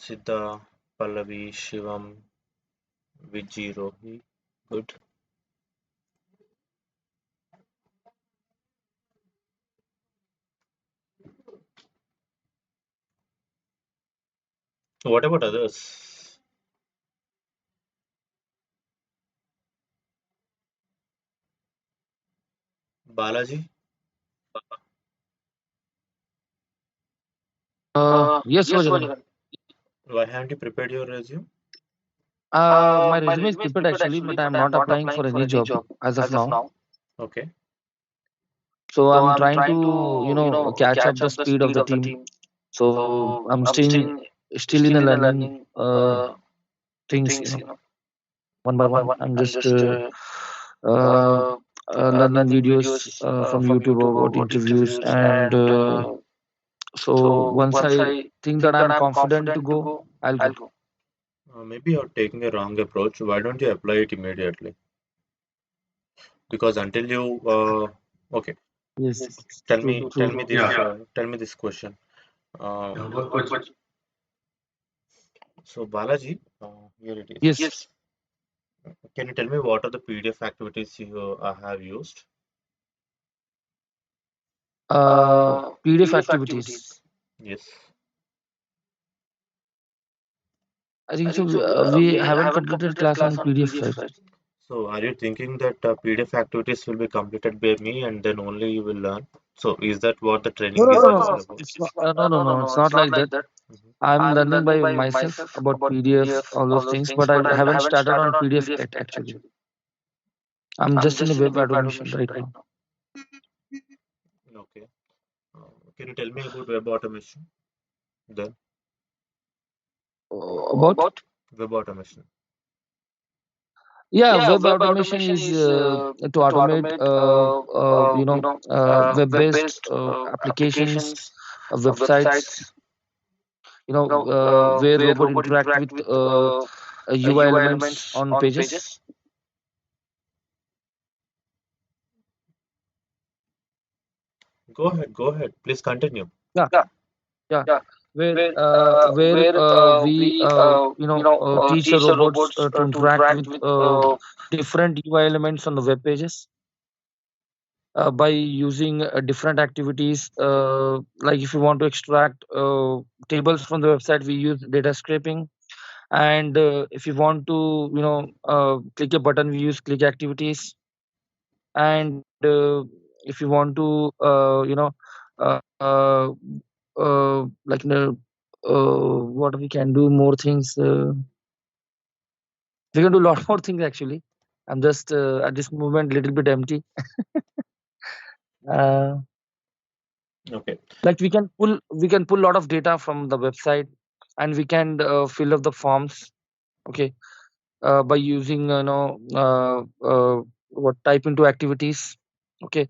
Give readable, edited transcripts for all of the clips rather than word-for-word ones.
Siddha, Pallavi, Shivam, Vijay, Rohi. Good. What about others? Balaji, Yes, Vajan. why haven't you prepared your resume? My resume is prepared actually, but I'm not applying for any job as of now. Okay. So I'm trying to, catch up the speed of the team. So I'm still in a learning things, one by one. I'm just uh, learning videos from YouTube about interviews, and so once I think that I'm confident to go, I'll go. Maybe you're taking a wrong approach. Why don't you apply it immediately? Because until you, okay, Yes, tell true, me, tell true. me this, tell me this question. Uh, so Balaji, here it is. Yes. Can you tell me what are the PDF activities you have used? PDF activities. Yes. I think so. We haven't completed class on PDF, right? So are you thinking that PDF activities will be completed by me and then only you will learn? So is that what the No, training no, is no, no. actually about? It's not. No. It's not like that. Mhm. I'm learning by myself about PDF, all those things, but I haven't started on PDF yet. Actually, I'm just in the web automation right now. Okay. Can you tell me about web automation then? About, Web automation. yeah, web automation is to automate, web-based applications, websites. Where robot interact with UI elements on pages. Go ahead. Please continue. Yeah, yeah. Where we teach the robots to interact with different UI elements on the web pages by using different activities. Like if you want to extract tables from the website, we use data scraping. And if you want to, click a button, we use click activities. And if you want to, uh, uh, like what we can do more things. We can do a lot more things actually. I'm just at this moment little bit empty. uh, Okay. like we can pull a lot of data from the website, and we can fill up the forms. Okay, by using what type into activities. Okay,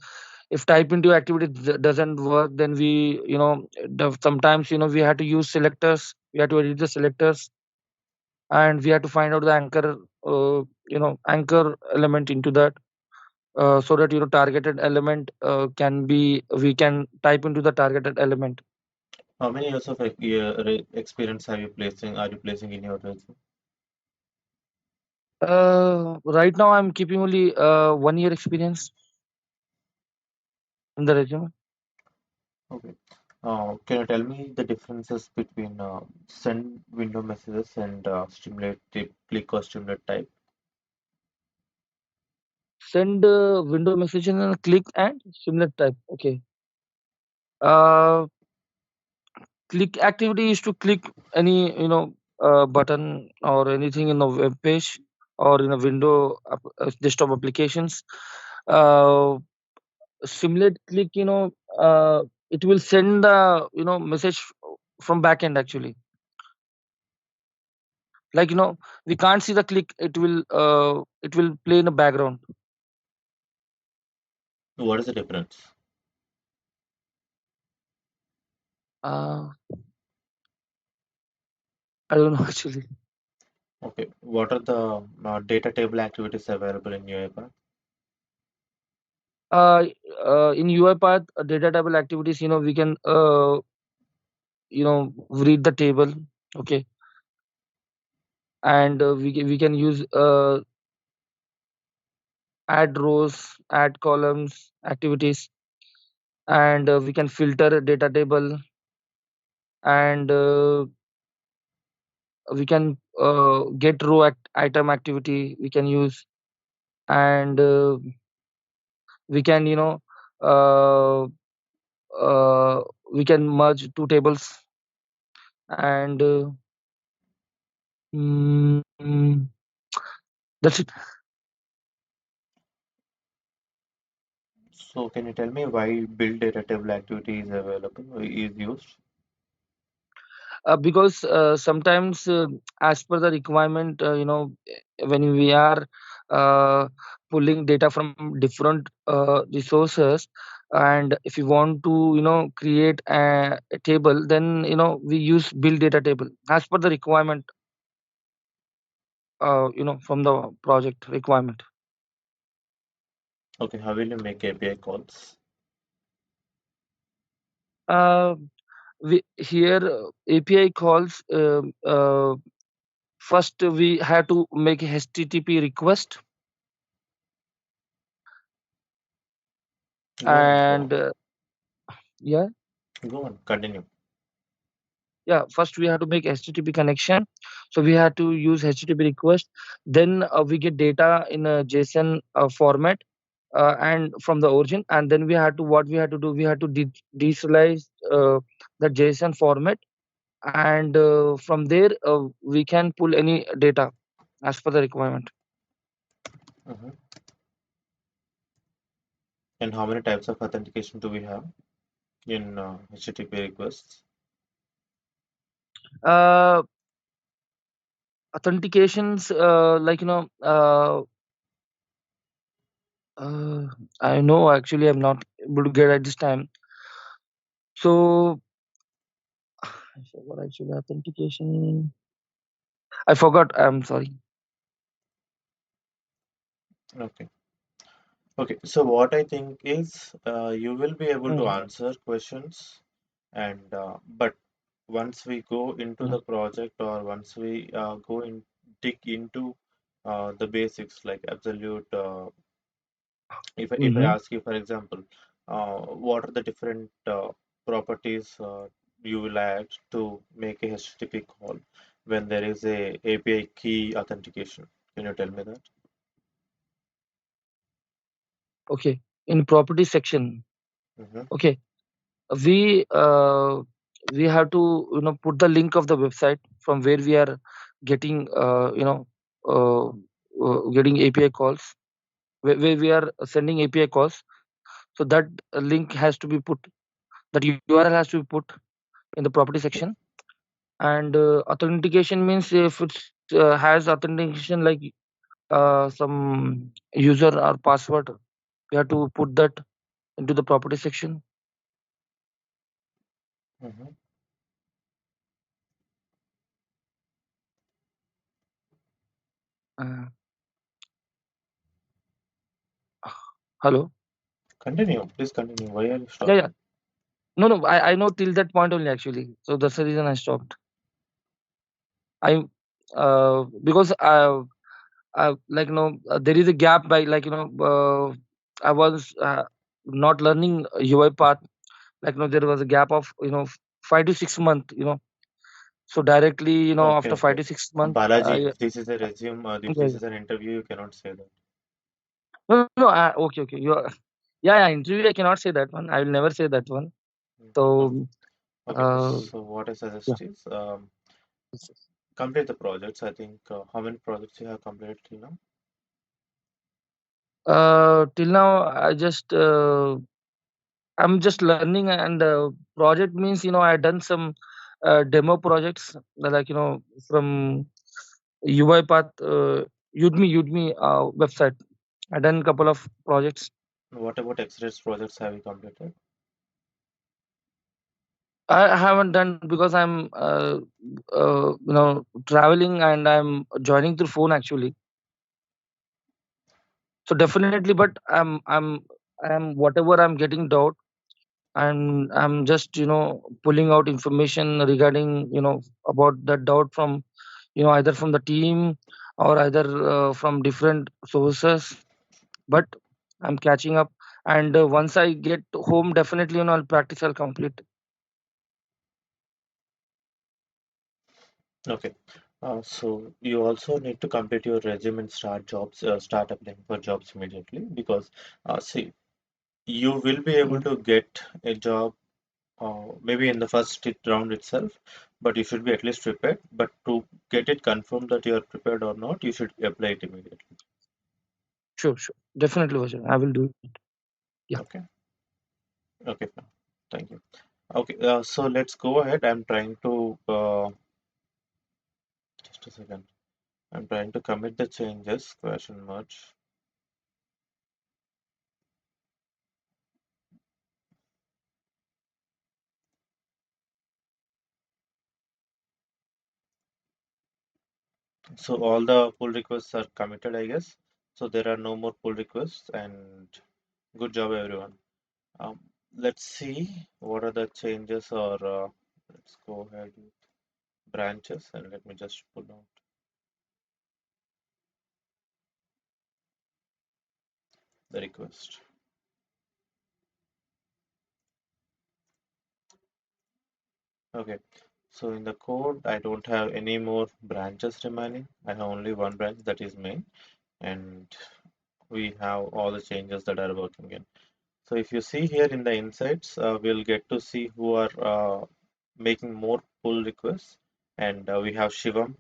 if type into activity doesn't work, then we sometimes we have to use selectors. We have to edit the selectors, and we have to find out the anchor element into that, so that targeted element can be we can type into the targeted element. How many years of experience are you placing in your resume? Right now I'm keeping only 1 year experience in the resume. Okay. Can you tell me the differences between send window messages and stimulate type, click or stimulate type? Send window message and click and similar type. Okay. uh Click activity is to click any button or anything in the web page or in a window desktop applications. uh Simulate click, it will send the message from backend actually. Like, we can't see the click, it will play in the background. What is the difference? uh I don't know actually. Okay. What are the data table activities available in UiPath? uh, in UiPath data table activities, we can read the table. Okay. and we can use add rows, add columns, activities, and we can filter a data table, and we can get row item activity we can use, and we can uh, uh, we can merge two tables, and mm, that's it. So can you tell me why build data table activity is available, is used? Because sometimes as per the requirement, when we are uh, pulling data from different resources, and if you want to create a table, then we use build data table as per the requirement, from the project requirement. Okay, how will you make API calls? uh, we here API calls, first we have to make a HTTP request, Go on, go on, and yeah, go on, continue. first we have to make HTTP connection. So we have to use HTTP request. Then we get data in a JSON format, and from the origin, and then what we had to do, we had to deserialize the JSON format, and from there we can pull any data as per the requirement. Mhm. And how many types of authentication do we have in HTTP requests? uh, Authentications, uh, I know actually I'm not able to get at this time. So I forgot actually authentication. I forgot. I'm sorry. Okay. Okay, so what I think is you will be able to Mm, answer questions, and but once we go into mm, the project, or once we go in dig into the basics, like absolute, if I mhm. ask you, for example, what are the different properties you will add to make a HTTP call when there is a API key authentication? Can you tell me that? Okay. In property section. Mm-hmm. Okay. We uh, we have to put the link of the website from where we are getting uh, getting API calls, where we are sending API calls. So that link has to be put. That URL has to be put in the property section. And authentication means if it has authentication like some user or password, we have to put that into the property section. Mm-hmm. uh, Hello. Continue, please continue. Why are you Yeah, stopping? yeah. No, I know till that point only actually, so that's the reason I stopped. I Because there is a gap by I was not learning UI path. There was a gap of 5 to 6 month. So directly, Okay, after five okay. to six months, Balaji, yeah, if this is a resume, if yeah, this yeah. is an interview, you cannot say that. No, no, okay, okay. You are, yeah, yeah. Interview, I cannot say that one. I will never say that one. Mhm. So, Okay, uh, so what I yeah. suggest is complete the projects. I think how many projects you have completed till now? Till now, I'm just learning, and project means I done some demo projects from UiPath, Udemy website. I done a couple of projects. What about X-Rays projects have you completed? I haven't done because I'm traveling, and I'm joining through phone actually. So definitely, but I'm whatever I'm getting doubt, and I'm just pulling out information regarding about that doubt from either from the team or either from different sources. But I'm catching up, and once I get home, definitely, I'll practice, I'll complete. Okay. So you also need to complete your resume and start applying for jobs immediately because see, you will be able to get a job maybe in the round itself, but you should be at least prepared. But to get it confirmed that you are prepared or not, you should apply it immediately. Sure, sure. Definitely, Vijay. I will do it. Yeah. Okay. Okay, fine. Thank you. Okay, so let's go ahead. I'm trying to just a second. I'm trying to commit the changes. Question merge. So all the pull requests are committed, I guess. So there are no more pull requests, and good job, everyone. Um, let's see what are the changes, or let's go ahead with branches, and let me just pull out the request. Okay, so in the code, I don't have any more branches remaining. I have only one branch, that is main, and we have all the changes that are working in. So if you see here in the insights, we'll get to see who are making more pull requests, and we have Shivam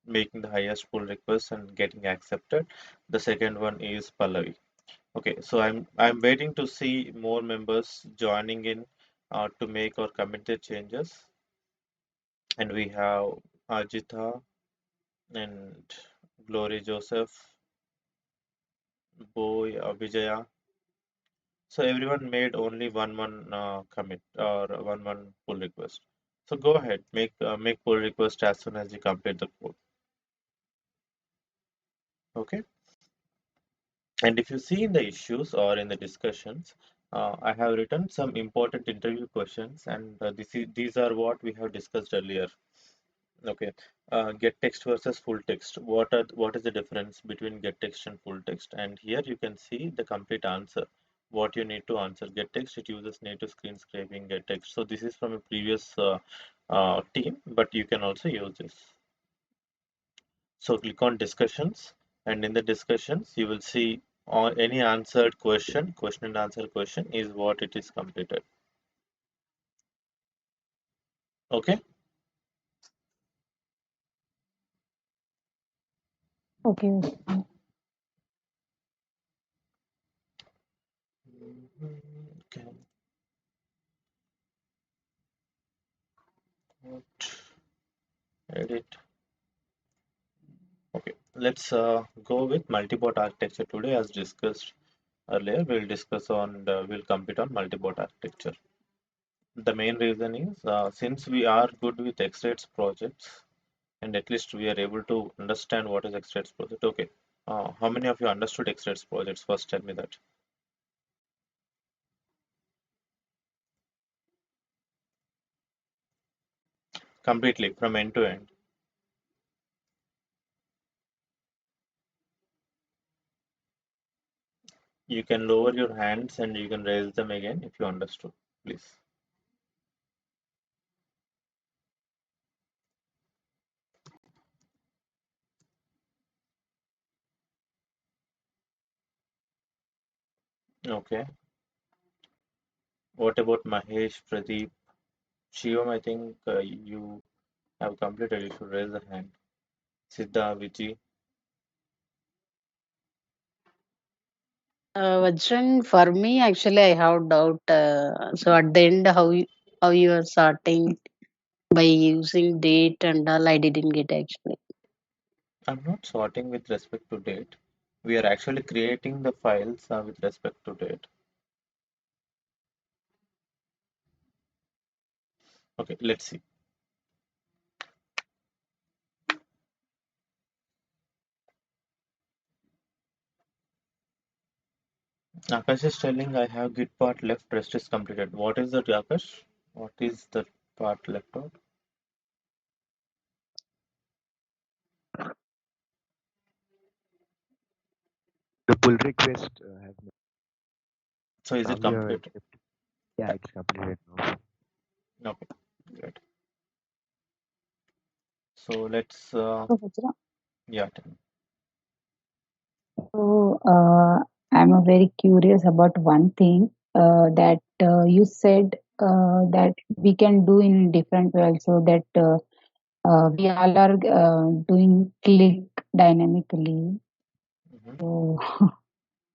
making the highest pull requests and getting accepted. The second one is Pallavi. Okay, so I'm waiting to see more members joining in to make or commit their changes, and we have Ajitha and Glory Joseph, Boy, Vijaya. So everyone made only one commit or one pull request. So go ahead, make pull request as soon as you complete the code. Okay. And if you see in the issues or in the discussions, I have written some important interview questions, and these are what we have discussed earlier. Okay. Get text versus full text. What is the difference between get text and full text? And here you can see the complete answer. What you need to answer. Get text, it uses native screen scraping, get text. So this is from a previous team, but you can also use this. So click on discussions, and in the discussions, you will see on any answered question and answer question is what it is completed. Okay. Okay. Okay. What? Edit. Okay, let's go with multi-board architecture today. As discussed earlier, we'll compete on multi-board architecture. The main reason is since we are good with X-Rates projects, and at least we are able to understand what is X-Rates project. Okay, how many of you understood X-Rates projects? First, tell me that. Completely from end to end. You can lower your hands and you can raise them again if you understood, please. Okay. What about Mahesh, Pradeep, Shivam? I think you have completed. You should raise a hand. Siddha, Vijay. Vajran, for me, actually, I have doubt. So at the end, how you are sorting by using date and all, I didn't get actually. I'm not sorting with respect to date. We are actually creating the files with respect to date. Okay, let's see. Akash is telling I have git part left, rest is completed. What is that, Akash? What is the part left out? The pull request has been. So is Now it you have completed? accepted. Yeah, it's completed now. Okay, great. So let's, So, Vajra, yeah, tell me. so I'm very curious about one thing that you said that we can do in different ways, so that we all are doing click dynamically. Mhm. So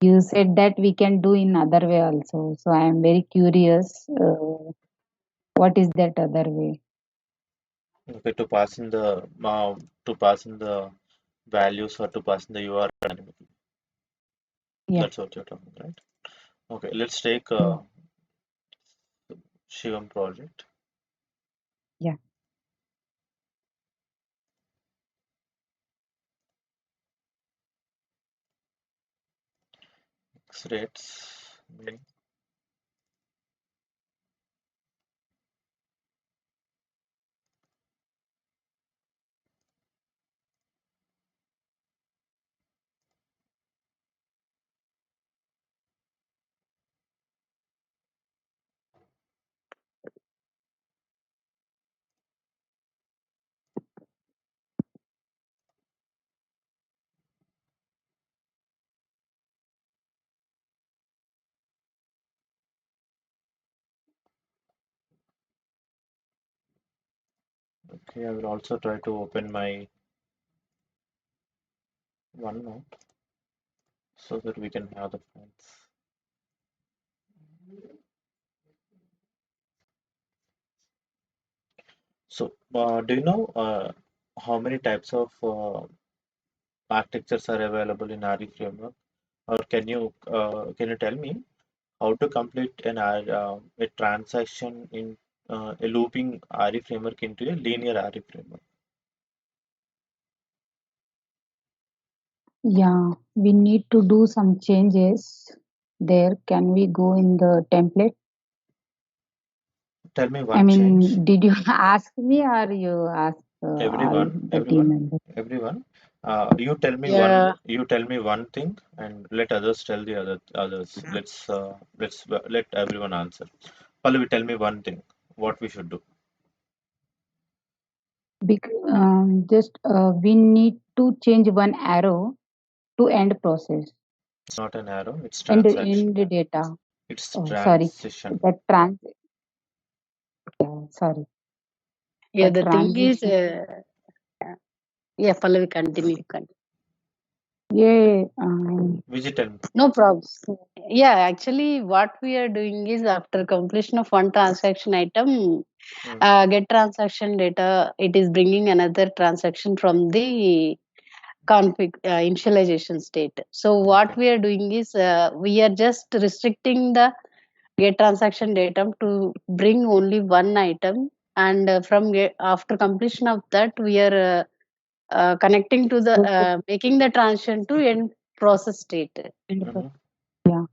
you said that we can do in other way also. So I am very curious. What is that other way? Okay, to pass in the values or to pass in the URL dynamically. Yeah. That's what you're talking, right? Okay, let's take Yeah. Shivam project. Yeah. X-rates. Okay, I will also try to open my OneNote so that we can have the files. So, do you know how many types of architectures are available in RE framework? Or can you tell me how to complete a transaction in a looping RE framework into a linear RE framework? Yeah, we need to do some changes there. Can we go in the template? Tell me I one change. mean, did you ask me or you ask all Everyone, the team everyone, members? everyone. You tell me one. Yeah, You tell me one thing, and let others tell the others. Let everyone answer. Pallavi, tell me one thing. What we should do? Just we need to change one arrow to end process It's not an arrow. It's and transaction. end data. It's Oh, sorry, transition. that sorry, yeah. that The thing is, transition. yeah, Pallavi, continue. Yeah, Vijay, tell me. No problem. Yeah, actually, what we are doing is after completion of one transaction item, Mm, get transaction data, it is bringing another transaction from the config initialization state. So what okay. we are doing is we are just restricting the get transaction data to bring only one item, and after completion of that, we are connecting to the making the transition to end process state. Hmm. yeah.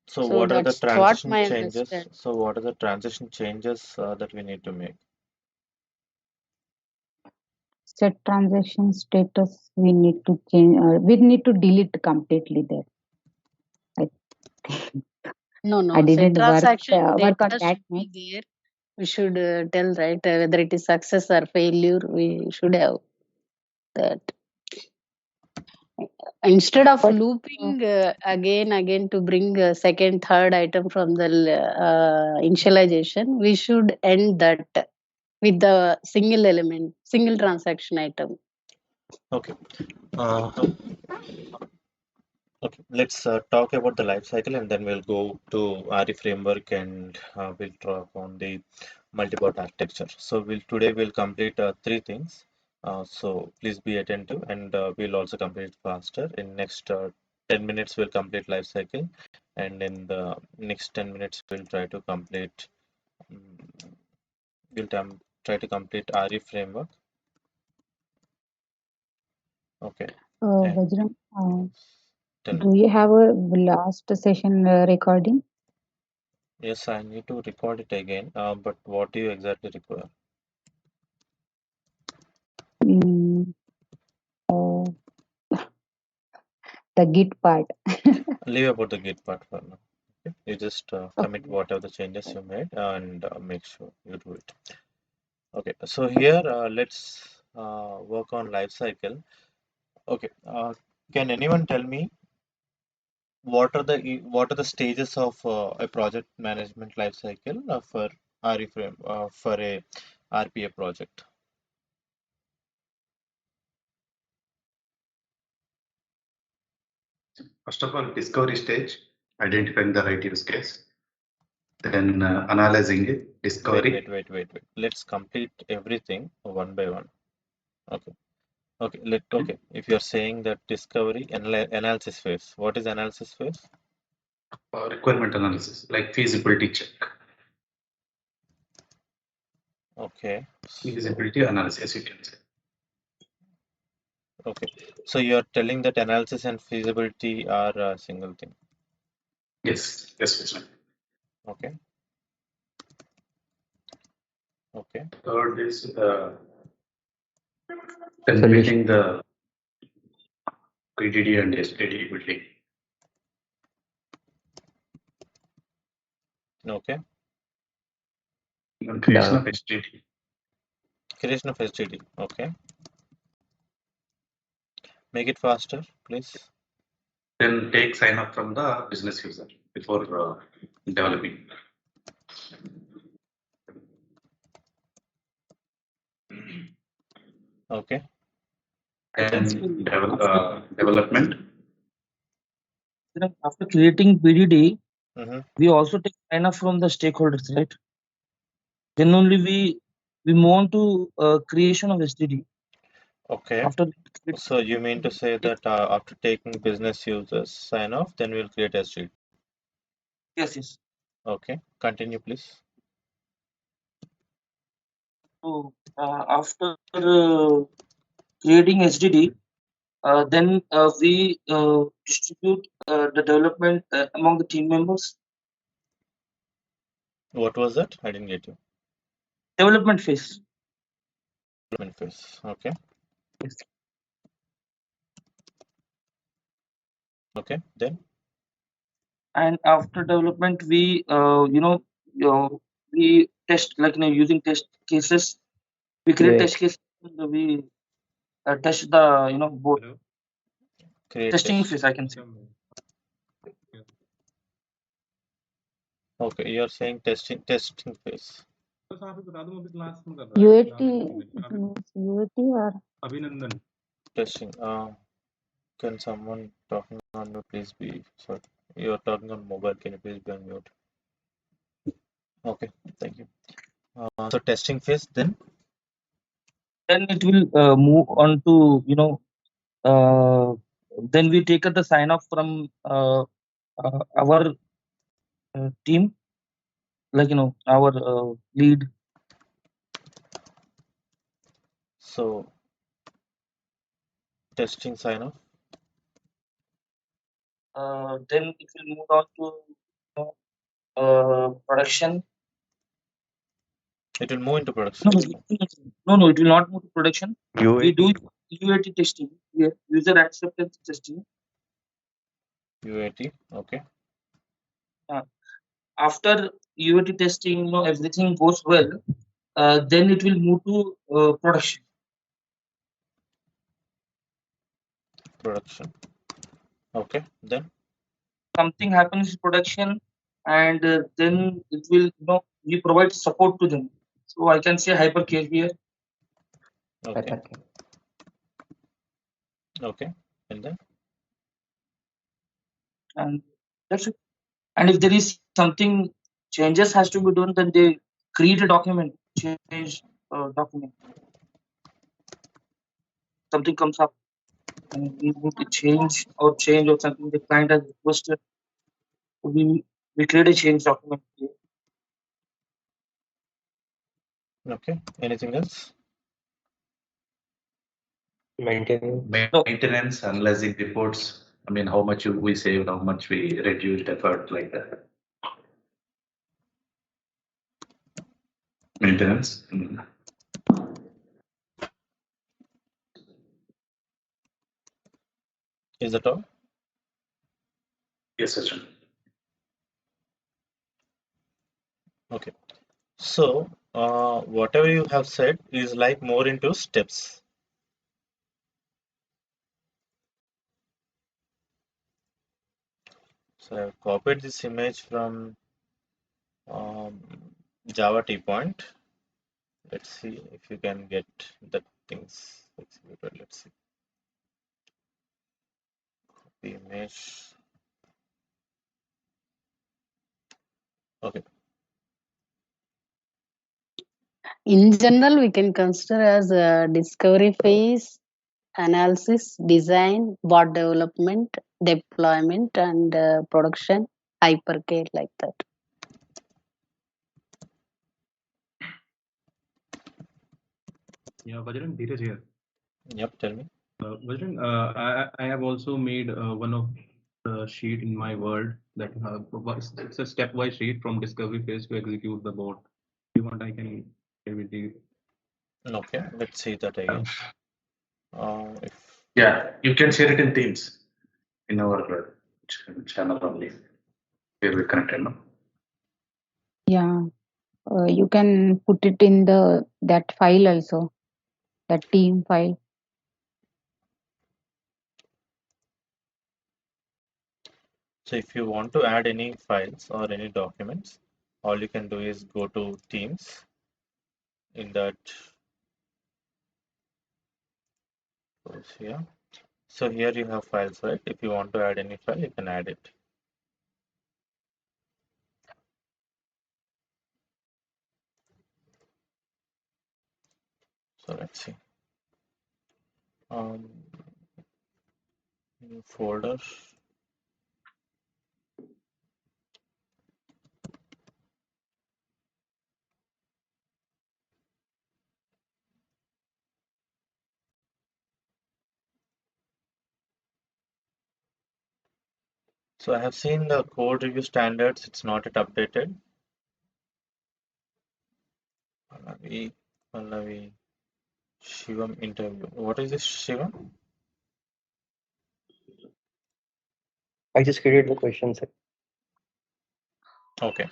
So So what are the that's what transition my changes? understand. So what are the transition changes that we need to make? Set transaction status. We need to change. We need to delete completely there. I No, I no. Set didn't transaction work on data that should much. be there. We should tell, right, whether it is success or failure. We should have that. Instead of But looping again to bring a second, third item from the initialization, we should end that with the single element, single transaction item. Okay. Uh, okay. Let's talk about the life cycle and then we'll go to RE framework and we'll talk on the multi-bot architecture. So we'll complete three things. So please be attentive and we'll also complete it faster. In next 10 minutes we'll complete life cycle and in the next 10 minutes we'll try to complete mm, try to complete RE framework. Okay. And Vajram, tell me. do you have a last session recording? Yes, I need to record it again. But what do you exactly require? Mm, uh, the Git part. Leave about the Git part for now. Okay? You just commit whatever the changes you made and make sure you do it. Okay, so here let's work on life cycle. Okay, can anyone tell me what are the stages of a project management life cycle for RE frame for a RPA project? First of all, discovery stage, identifying the right use case, then analyzing it, discovery. Wait. Let's complete everything one by one. Okay. Okay. If you're saying that discovery analysis phase, what is analysis phase? Requirement analysis, like feasibility check. Okay. Feasibility analysis, you can say. Okay. So you're telling that analysis and feasibility are a single thing. Yes. Okay. Okay. Third is completing the PDD and STD building. Okay. And creation of STD. Creation of STD. Okay. Make it faster, please. Then take sign up from the business user before developing. Okay. And development. After creating PDD, Mm-hmm. we also take sign off from the stakeholders, right? Then only we move on to creation of STD. Okay. So you mean to say that after taking business users sign off, then we'll create STD? Yes. Okay. Continue, please. So after creating STD, then we distribute the development among the team members. What was that? I didn't get you. Development phase. Okay. Yes. Okay. Then. And after development, we we test, like using test cases. We create test cases. And we test the both. Testing phase, I can say. Okay, you're saying testing phase. UAT or Testing. Can someone talking on mute please be sorry? You're talking on mobile. Can you please be on mute? Okay, thank you. So testing phase, then it will move on to then we take the sign off from our team, like our lead. So testing sign off. Then it will move on to production. It will move into production. No, it will not move to production. UAT. We do UAT testing, user acceptance testing. UAT, okay. After UAT testing, everything goes well. Then it will move to production. Production. Okay, then something happens in production, and then it will we provide support to them. So I can say hypercare here. Okay. Okay, and then And that's it. And if there is something changes has to be done, then they create a document, change document. Something comes up and we need to change or something the client has requested. We create a change document. okay. Anything else? Maintenance, analyzing reports. I mean, how much we saved, how much we reduced effort, like that. Maintenance. Is that all? Yes, Sachin. Okay. So, whatever you have said is like more into steps. So I've copied this image from um, Java T point. Let's see if you can get the things executed. Let's see. The image. Okay. In general, we can consider as a discovery phase, analysis, design, bot development, deployment, and production, hypercare like that. Yeah, Bajrang, Dheeraj here. Yep. Tell me. Bajrang, I have also made one of the sheet in my Word that it's a stepwise sheet from discovery phase to execute the bot. If you want, I can share with you. Okay. Let's see that again. If Yeah, you can share it in Teams in our channel only. Where we connected now. Yeah, you can put it in that file also, that team file. so, if you want to add any files or any documents, all you can do is go to Teams. In that, goes here. So here you have files, right? If you want to add any file, you can add it. So let's see. New folder. So I have seen the code review standards. It's not yet updated. Pallavi, Shivam interview. What is this, Shivam? I just created the question, sir. Okay.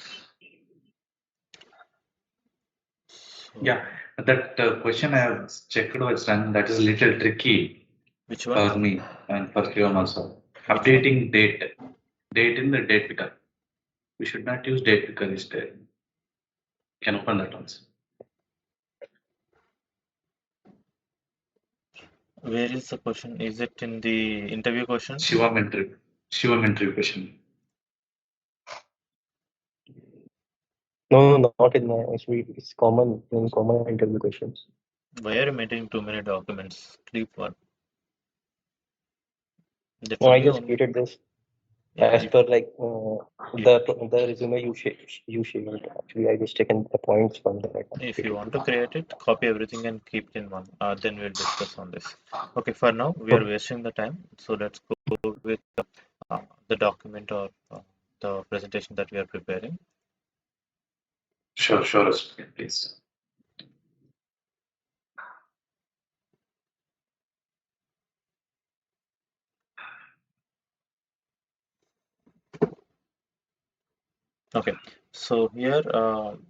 Yeah, that question I have checked was done. That is a little tricky Which one? for me and for Shivam also. Which Updating date in the date picker. We should not use date picker instead. Can open that also. Where is the question? Is it in the interview question? Shivam interview question. No, not in my. Actually, it's common in common interview questions. Why are you maintaining too many documents? Keep one. There No, should I be just only. created this Yeah, as if per like you, the resume you shared. Actually, I just taken the points from that. if you want to create it, copy everything and keep it in one. Then we'll discuss on this. Okay, for now we are Okay. wasting the time. So let's go with the document or the presentation that we are preparing. Sure, please. Okay, so here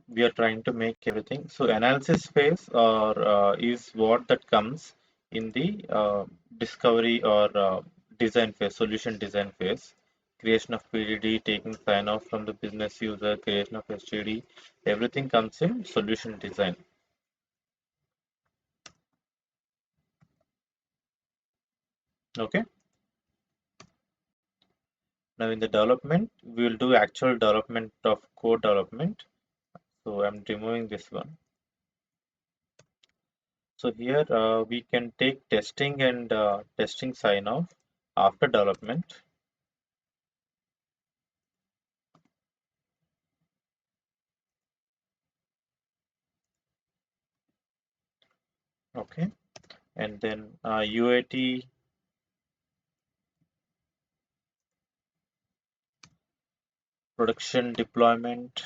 we are trying to make everything. So analysis phase or is what that comes in the discovery or design phase, solution design phase. Creation of PDD, taking sign off from the business user, creation of STD, everything comes in solution design. Okay. Now in the development, we will do actual development of code development. So I'm removing this one. So here we can take testing and testing sign off after development. Okay, and then UAT production deployment.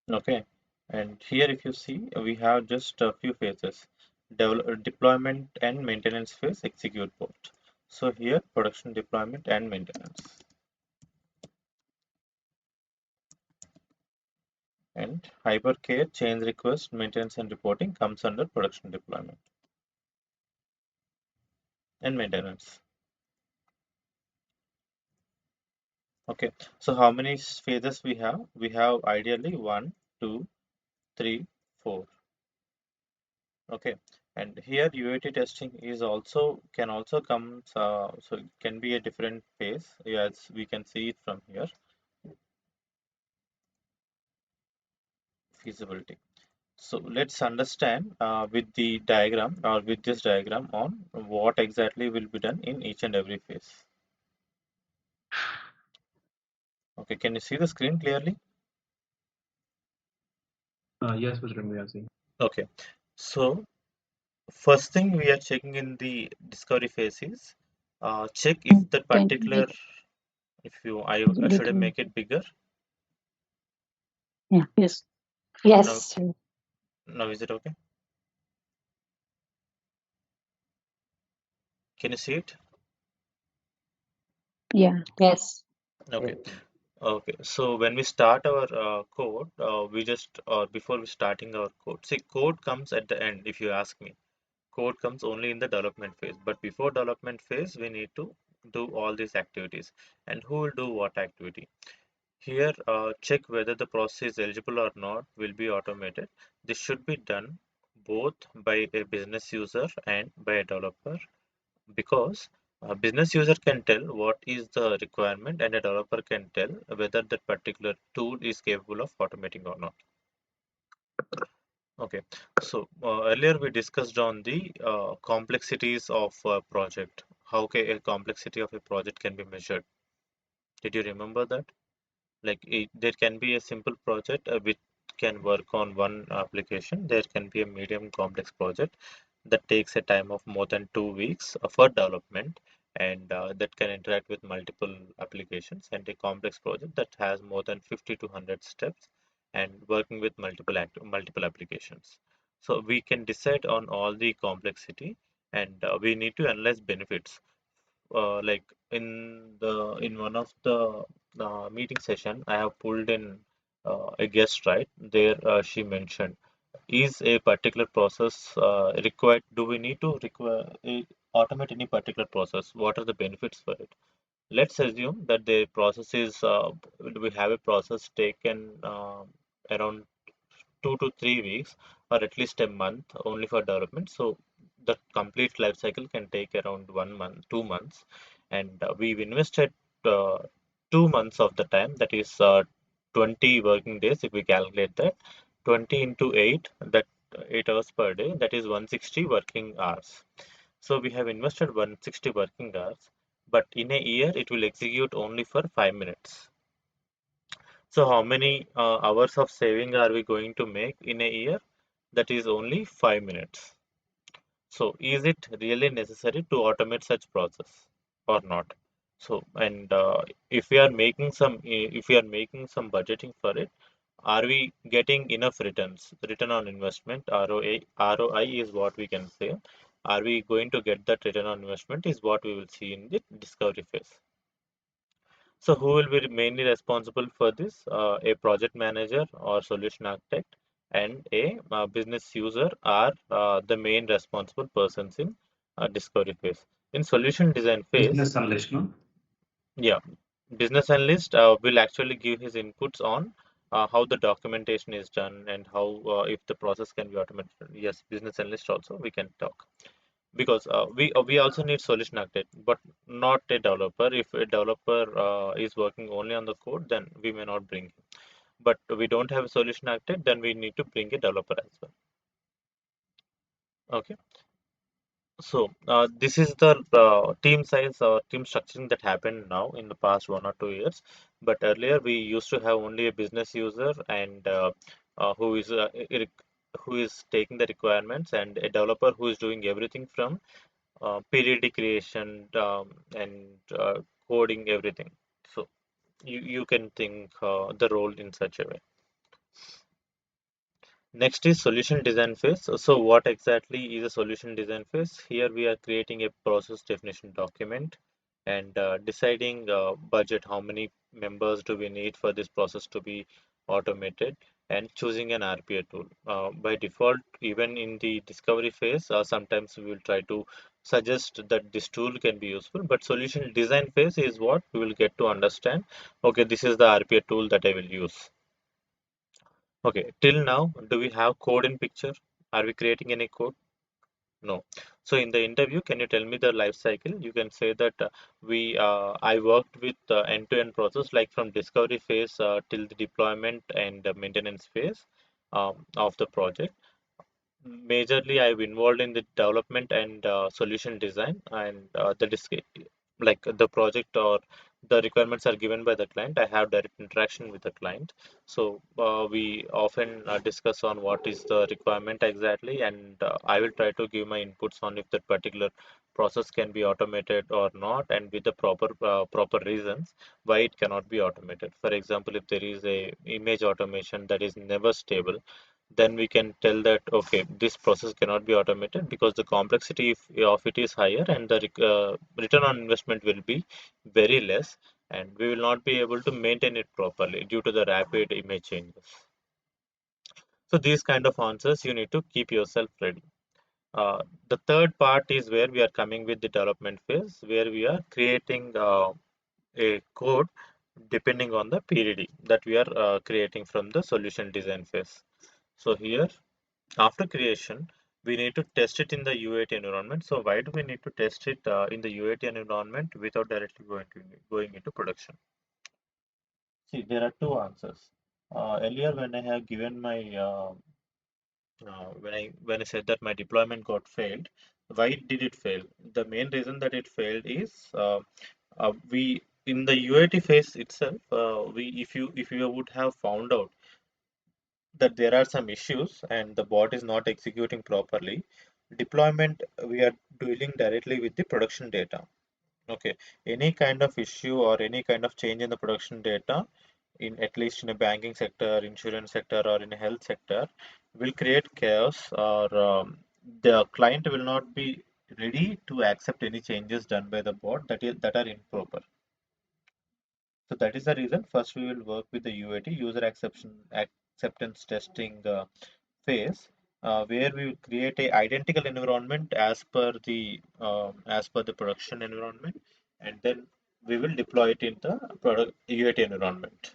Okay, and here if you see we have just a few phases. deployment and maintenance phase execute both. So here production, deployment and maintenance. And hypercare, change request, maintenance and reporting comes under production, deployment and maintenance. Okay, so how many phases we have? We have ideally 1, 2, 3, 4. Okay, and here UAT testing is also can also come, so it can be a different phase, as we can see it from here. Feasibility. So let's understand with the diagram or with this diagram on what exactly will be done in each and every phase. Okay, can you see the screen clearly? Yes, Mr. we are seeing. Okay, so first thing we are checking in the discovery phase is check if that Can you particular, make if you, should I little? make it bigger? Yeah. Yes. Yes. Now is it okay? Can you see it? Yeah. Yes. Okay. Okay. So when we start our code, we just before we starting our code, see, code comes at the end. If you ask me, code comes only in the development phase. But before development phase, we need to do all these activities. And who will do what activity? Here, check whether the process is eligible or not will be automated. This should be done both by a business user and by a developer, because a business user can tell what is the requirement and a developer can tell whether that particular tool is capable of automating or not. Okay, so earlier we discussed on the complexities of a project. How a complexity of a project can be measured. Did you remember that? Like there can be a simple project which can work on one application. There can be a medium complex project that takes a time of more than 2 weeks for development, and that can interact with multiple applications, and a complex project that has more than 50 to 100 steps and working with multiple applications. So we can decide on all the complexity, and we need to analyze benefits. Like in one of the meeting session, I have pulled in a guest, right? There she mentioned, is a particular process required? Do we need to require automate any particular process? What are the benefits for it? Let's assume that the process is we have a process taken around 2 to 3 weeks or at least a month only for development. So the complete life cycle can take around 1 month, 2 months, and we've invested uh, 2 months of the time. That is 20 working days. If we calculate that, 20 into 8, that 8 hours per day, that is 160 working hours. So we have invested 160 working hours, but in a year it will execute only for 5 minutes. So how many hours of saving are we going to make in a year? That is only 5 minutes. So is it really necessary to automate such process or not? So, and if we are making some budgeting for it, are we getting enough returns? Return on investment, ROI is what we can say. Are we going to get that return on investment is what we will see in the discovery phase. So who will be mainly responsible for this? A project manager or solution architect and a business user are the main responsible persons in discovery phase. In solution design phase, Business analyst, no? yeah, business analyst will actually give his inputs on how the documentation is done and how if the process can be automated. Yes, business analyst also we can talk, because we also need solution architect, but not a developer. If a developer is working only on the code, then we may not bring him. But we don't have a solution architect, then we need to bring a developer as well. Okay, so this is the team size or team structuring that happened now in the past 1 or 2 years. But earlier we used to have only a business user and who is taking the requirements, and a developer who is doing everything from PDD creation and coding everything. So you can think the role in such a way. Next is solution design phase. So what exactly is a solution design phase? Here we are creating a process definition document and deciding budget, how many members do we need for this process to be automated, and choosing an RPA tool. By default, even in the discovery phase, sometimes we will try to suggest that this tool can be useful, but solution design phase is what we will get to understand. Okay, this is the RPA tool that I will use. Okay, till now, do we have code in picture? Are we creating any code? No. So in the interview, can you tell me the life cycle? You can say that I worked with end-to-end process, like from discovery phase till the deployment and maintenance phase of the project. Majorly, I've involved in the development and solution design, and like the project or the requirements are given by the client. I have direct interaction with the client, so we often discuss on what is the requirement exactly, and I will try to give my inputs on if that particular process can be automated or not, and with the proper reasons why it cannot be automated. For example, if there is a image automation that is never stable, then we can tell that okay, this process cannot be automated because the complexity of it is higher, and the return on investment will be very less, and we will not be able to maintain it properly due to the rapid image changes. So these kind of answers you need to keep yourself ready. The third part is where we are coming with the development phase, where we are creating a code depending on the PDD that we are creating from the solution design phase. So here, after creation, we need to test it in the UAT environment. So why do we need to test it in the UAT environment without directly going into production? See, there are two answers. Earlier, when I have given my when I said that my deployment got failed, why did it fail? The main reason that it failed is we in the UAT phase itself, we if you would have found out that there are some issues and the bot is not executing properly, deployment we are dealing directly with the production data. Okay, any kind of issue or any kind of change in the production data, in at least in a banking sector, insurance sector, or in a health sector, will create chaos, or the client will not be ready to accept any changes done by the bot that are improper. So that is the reason. First, we will work with the UAT, user acceptance testing phase, where we will create a identical environment as per the production environment, and then we will deploy it in the product UAT environment.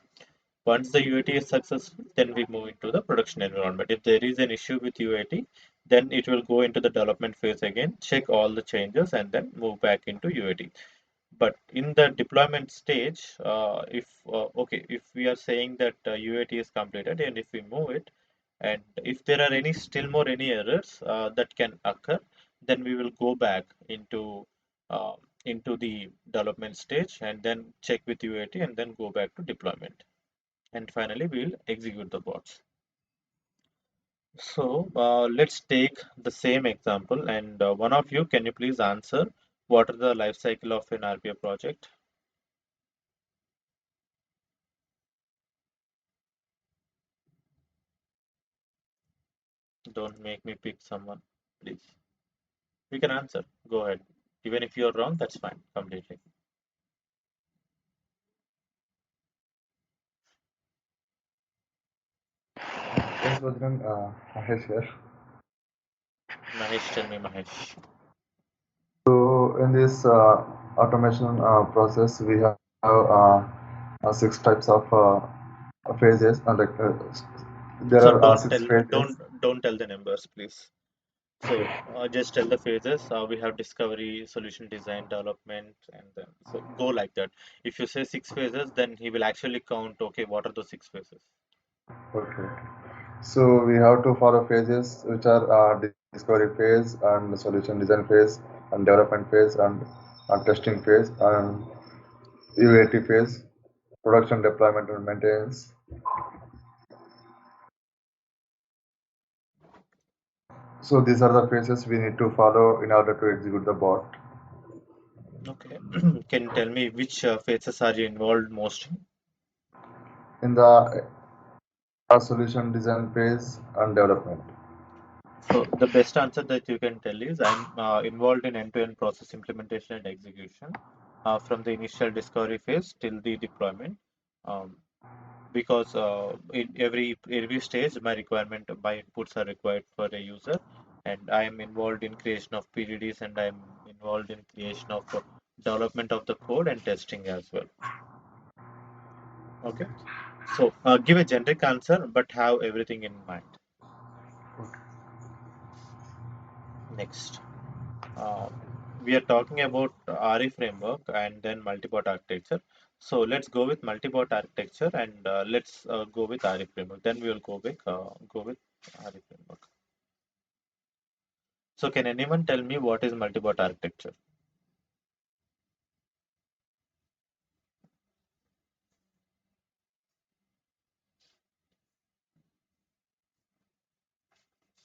Once the UAT is successful, then we move into the production environment. If there is an issue with UAT, then it will go into the development phase again, check all the changes, and then move back into UAT. But in the deployment stage, if okay, if we are saying that UAT is completed, and if we move it, and if there are any errors that can occur, then we will go back uh, into the development stage and then check with UAT and then go back to deployment. And finally, we will execute the bots. So let's take the same example, and one of you, can you please answer what are the life cycle of an RPA project? Don't make me pick someone, please. You can answer. Go ahead. Even if you're wrong, that's fine. Completely. Yes, Badran, Mahesh here. Mahesh, tell me, Mahesh. So in this automation process, we have six types of phases, and there So are six phases. don't tell the numbers, please. So just tell the phases. We have discovery, solution design, development, and then so go like that. If you say six phases, then he will actually count. Okay, what are those six phases? Okay. So we have to follow phases, which are discovery phase and solution design phase and development phase and testing phase and UAT phase, production deployment and maintenance. So these are the phases we need to follow in order to execute the bot. Okay. Can you tell me which phases are you involved most in? In the solution design phase and development. So the best answer that you can tell is I'm involved in end-to-end process implementation and execution from the initial discovery phase till the deployment. Um, because in every stage, my inputs are required for a user, and I am involved in creation of PDDs, and I'm involved in creation of development of the code and testing as well. Okay, so give a generic answer, but have everything in mind. Next, we are talking about RE framework and then multibot architecture. So let's go with multibot architecture and let's go with RE framework. Then we will go with RE framework. So can anyone tell me what is multibot architecture?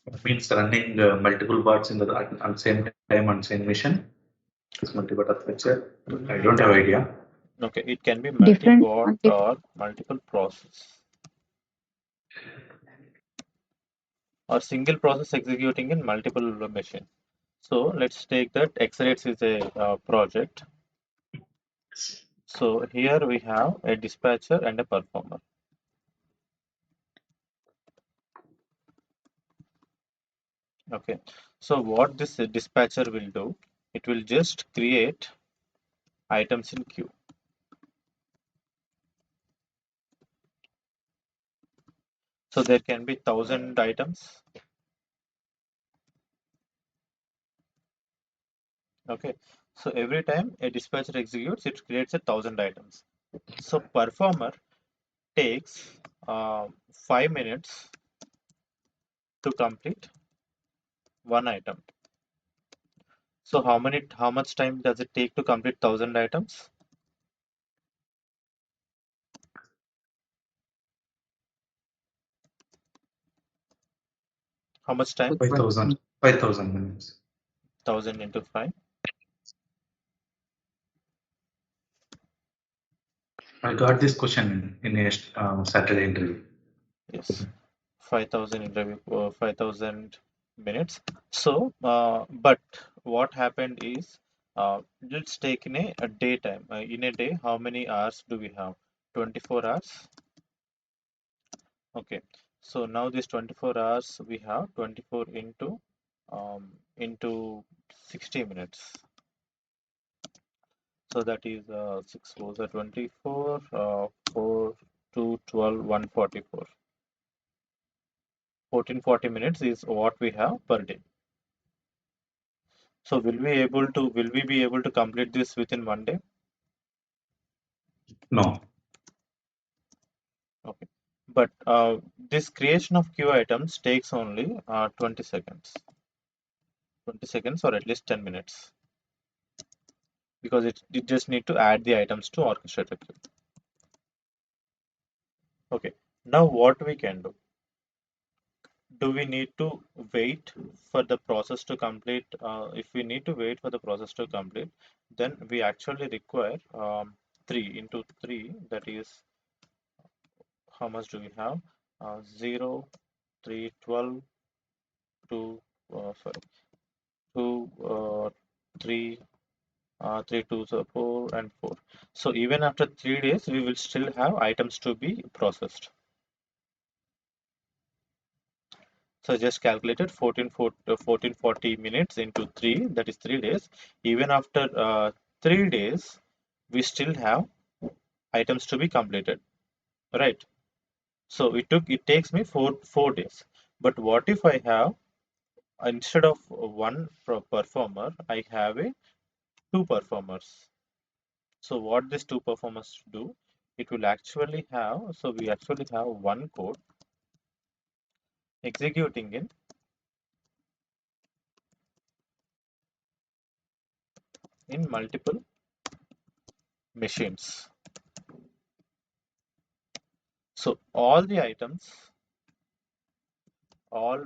It means running multiple bots in the on same time on same mission. It's multi-bot architecture. I don't have idea. Okay, it can be Different multi-bot on different. or multiple process or single process executing in multiple machine. So let's take that Xrates is a project. So here we have a dispatcher and a performer. Okay, so what this dispatcher will do, it will just create items in queue. So there can be 1,000 items. Okay, so every time a dispatcher executes, it creates 1,000 items. So performer takes 5 minutes to complete one item. So how much time does it take to complete 1,000 items? How much time? 5,000. 5,000 minutes. 1,000 into 5. I got this question in a Saturday interview. Yes, 5,000 interview, 5,000 minutes. So, but what happened is, let's take in a daytime. In a day, how many hours do we have? 24 hours. Okay. So now this 24 hours we have 24 into 60 minutes. So that is 6 4s are 24, 4 2 12 144. 1440 minutes is what we have per day. So will we be able to complete this within one day? No. Okay. But this creation of queue items takes only 20 seconds. 20 seconds or at least 10 minutes. Because it just need to add the items to orchestrator queue. Okay. Now what we can do? Do we need to wait for the process to complete? If we need to wait for the process to complete, then we actually require 3 into 3, that is, how much do we have? 0, 3, 12, 2, sorry, 2, 3, 3 2s are 4 and 4. So even after 3 days, we will still have items to be processed. So just calculated 1440 minutes into 3, that is 3 days. Even after 3 days, we still have items to be completed, right? So it takes me 4 days. But what if I have, instead of one performer, I have a 2 performers. So what these 2 performers do, it will actually have, so we actually have one code executing in multiple machines. So all the items, all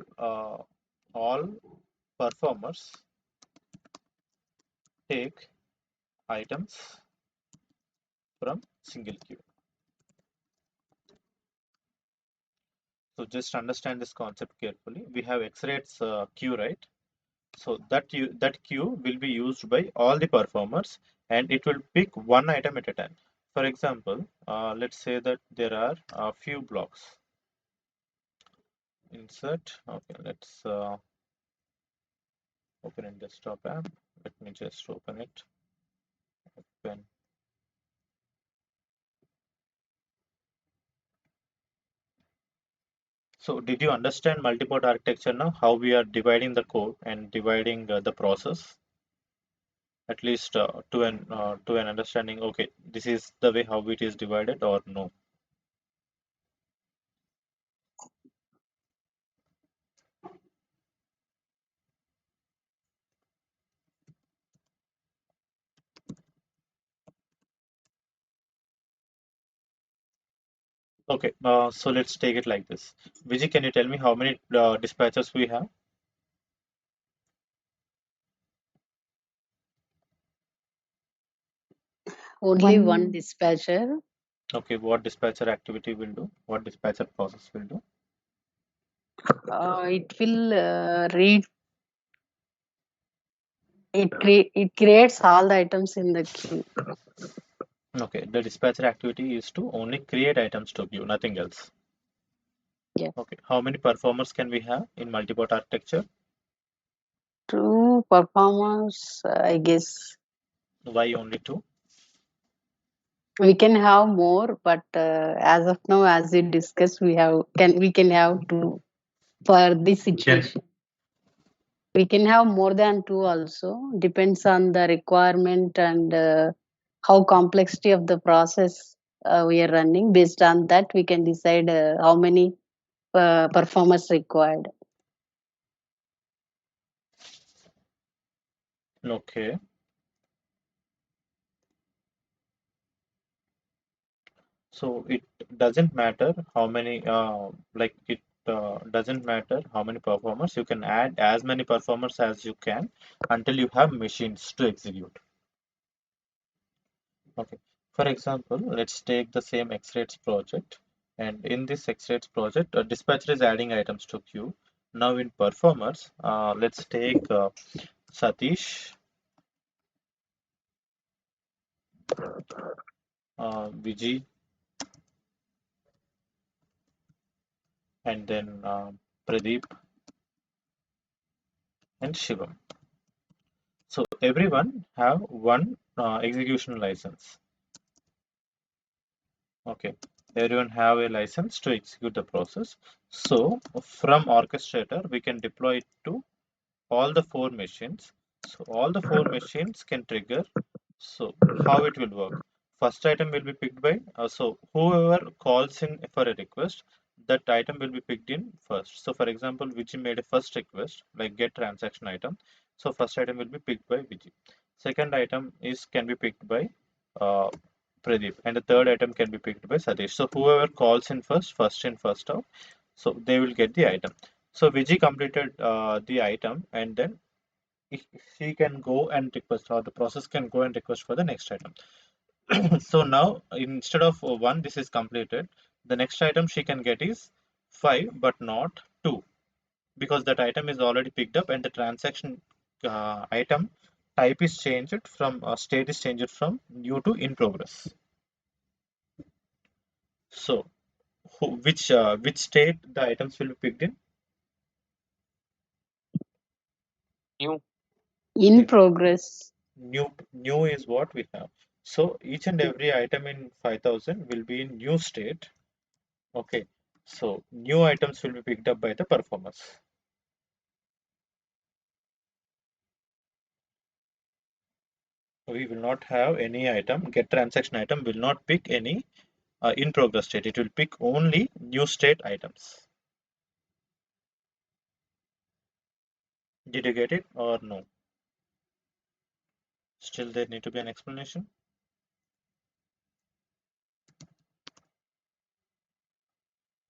performers take items from single queue. So just understand this concept carefully. We have X-rates queue, right? So that queue will be used by all the performers, and it will pick one item at a time. For example, let's say that there are a few blocks. Insert. Okay, let's open in desktop app. Let me just open it. Open. So did you understand multi-port architecture now? How we are dividing the code and dividing the process? At least to an understanding. Okay, this is the way how it is divided, or no? Okay, so let's take it like this. Vijay, can you tell me how many dispatchers we have? Only one One. dispatcher. Okay, what dispatcher activity will do? What dispatcher process will do? It will read. It creates all the items in the queue. Okay, the dispatcher activity is to only create items to queue, nothing else. Yeah. Okay, how many performers can we have in multi-port architecture? 2 performers, I guess. Why only 2? We can have more, but as of now, as we discussed, we can have 2 for this situation. We can have more than 2 also. Depends on the requirement and how complexity of the process we are running. Based on that, we can decide how many performers required. Okay. So it doesn't matter how many, doesn't matter how many performers. You can add as many performers as you can until you have machines to execute. Okay. For example, let's take the same X-rates project. And in this X-rates project, a dispatcher is adding items to queue. Now in performers, let's take Satish, Vijay, and then Pradeep and Shivam. So everyone have one execution license. Okay, everyone have a license to execute the process. So from orchestrator, we can deploy it to all the 4 machines. So all the 4 machines can trigger. So how it will work? First item will be picked by, so whoever calls in for a request, that item will be picked in first. So for example, Vijay made a first request, like get transaction item. So first item will be picked by Vijay. Second item can be picked by uh, Pradeep, and the third item can be picked by Satish. So whoever calls in first in, first out, so they will get the item. So Vijay completed the item, and then he can go and request, or the process can go and request for the next item. So now instead of 1, this is completed. The next item she can get is 5, but not 2, because that item is already picked up, and the transaction item type is changed from state is changed from new to in progress. So which state the items will be picked in? New. In progress. New is what we have. So each and every item in 5000 will be in new state. Okay. So new items will be picked up by the performers. We will not have any item. Get transaction item will not pick any in progress state. It will pick only new state items. Did you get it or no? Still there need to be an explanation.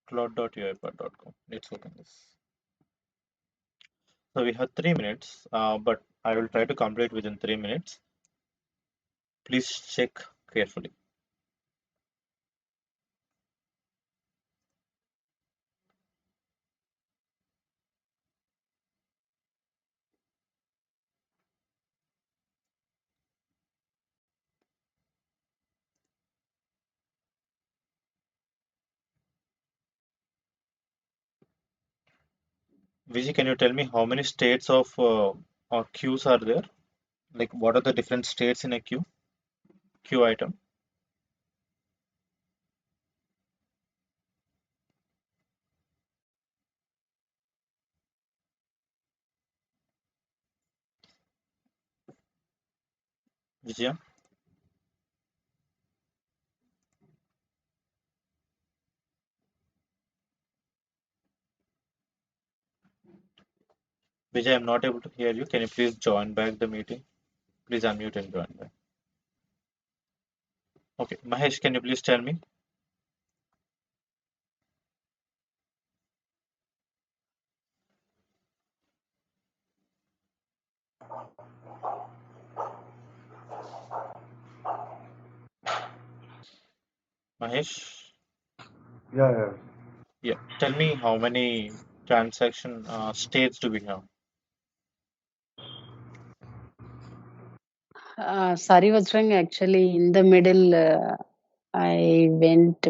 Cloud.uipath.com. Let's open this. So we have 3 minutes, but I will try to complete within 3 minutes. Please check carefully. Vijay, can you tell me how many states of queues are there? Like, what are the different states in a queue item? Vijay, Vijay, I'm not able to hear you. Can you please join back the meeting? Please unmute and join back. Okay, Mahesh, can you please tell me? Mahesh? Yeah. Yeah, tell me how many transaction states do we have? Sorry, Vajrang, actually, in the middle, I went,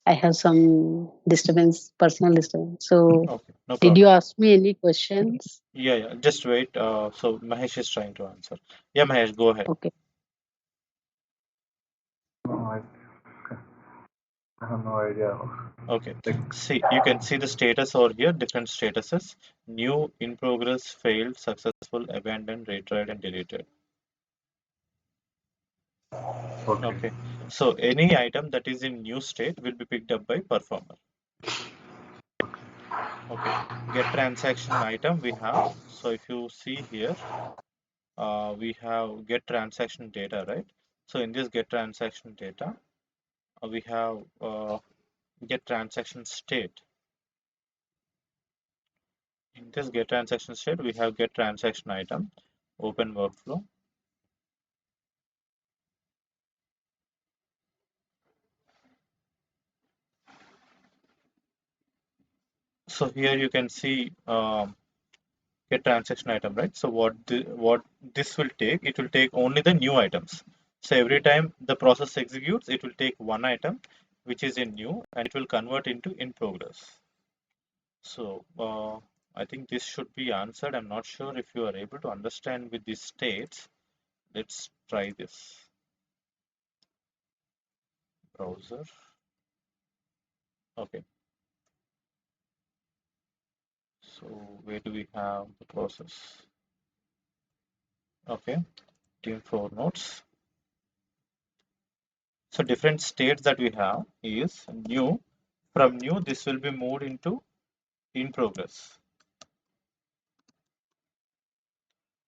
I have some disturbance, personal disturbance. So, Okay, no did problem. you ask me any questions? Yeah, just wait. So Mahesh is trying to answer. Yeah, Mahesh, go ahead. Okay. No, I have no idea. Okay, Like, see, you can see the status over here, different statuses: new, in progress, failed, successful, abandoned, retried, and deleted. Okay, so any item that is in new state will be picked up by performer. Okay, get transaction item we have. So if you see here, we have get transaction data, right? So in this get transaction data, we have get transaction state. In this get transaction state, we have get transaction item, open workflow. So here you can see get transaction item, right? So what this will take, it will take only the new items. So every time the process executes, it will take one item which is in new and it will convert into in progress. So I think this should be answered. I'm not sure if you are able to understand with these states. Let's try this. Browser. Okay. So where do we have the process? Okay. Team 4 nodes. So different states that we have is new. From new, this will be moved into in progress.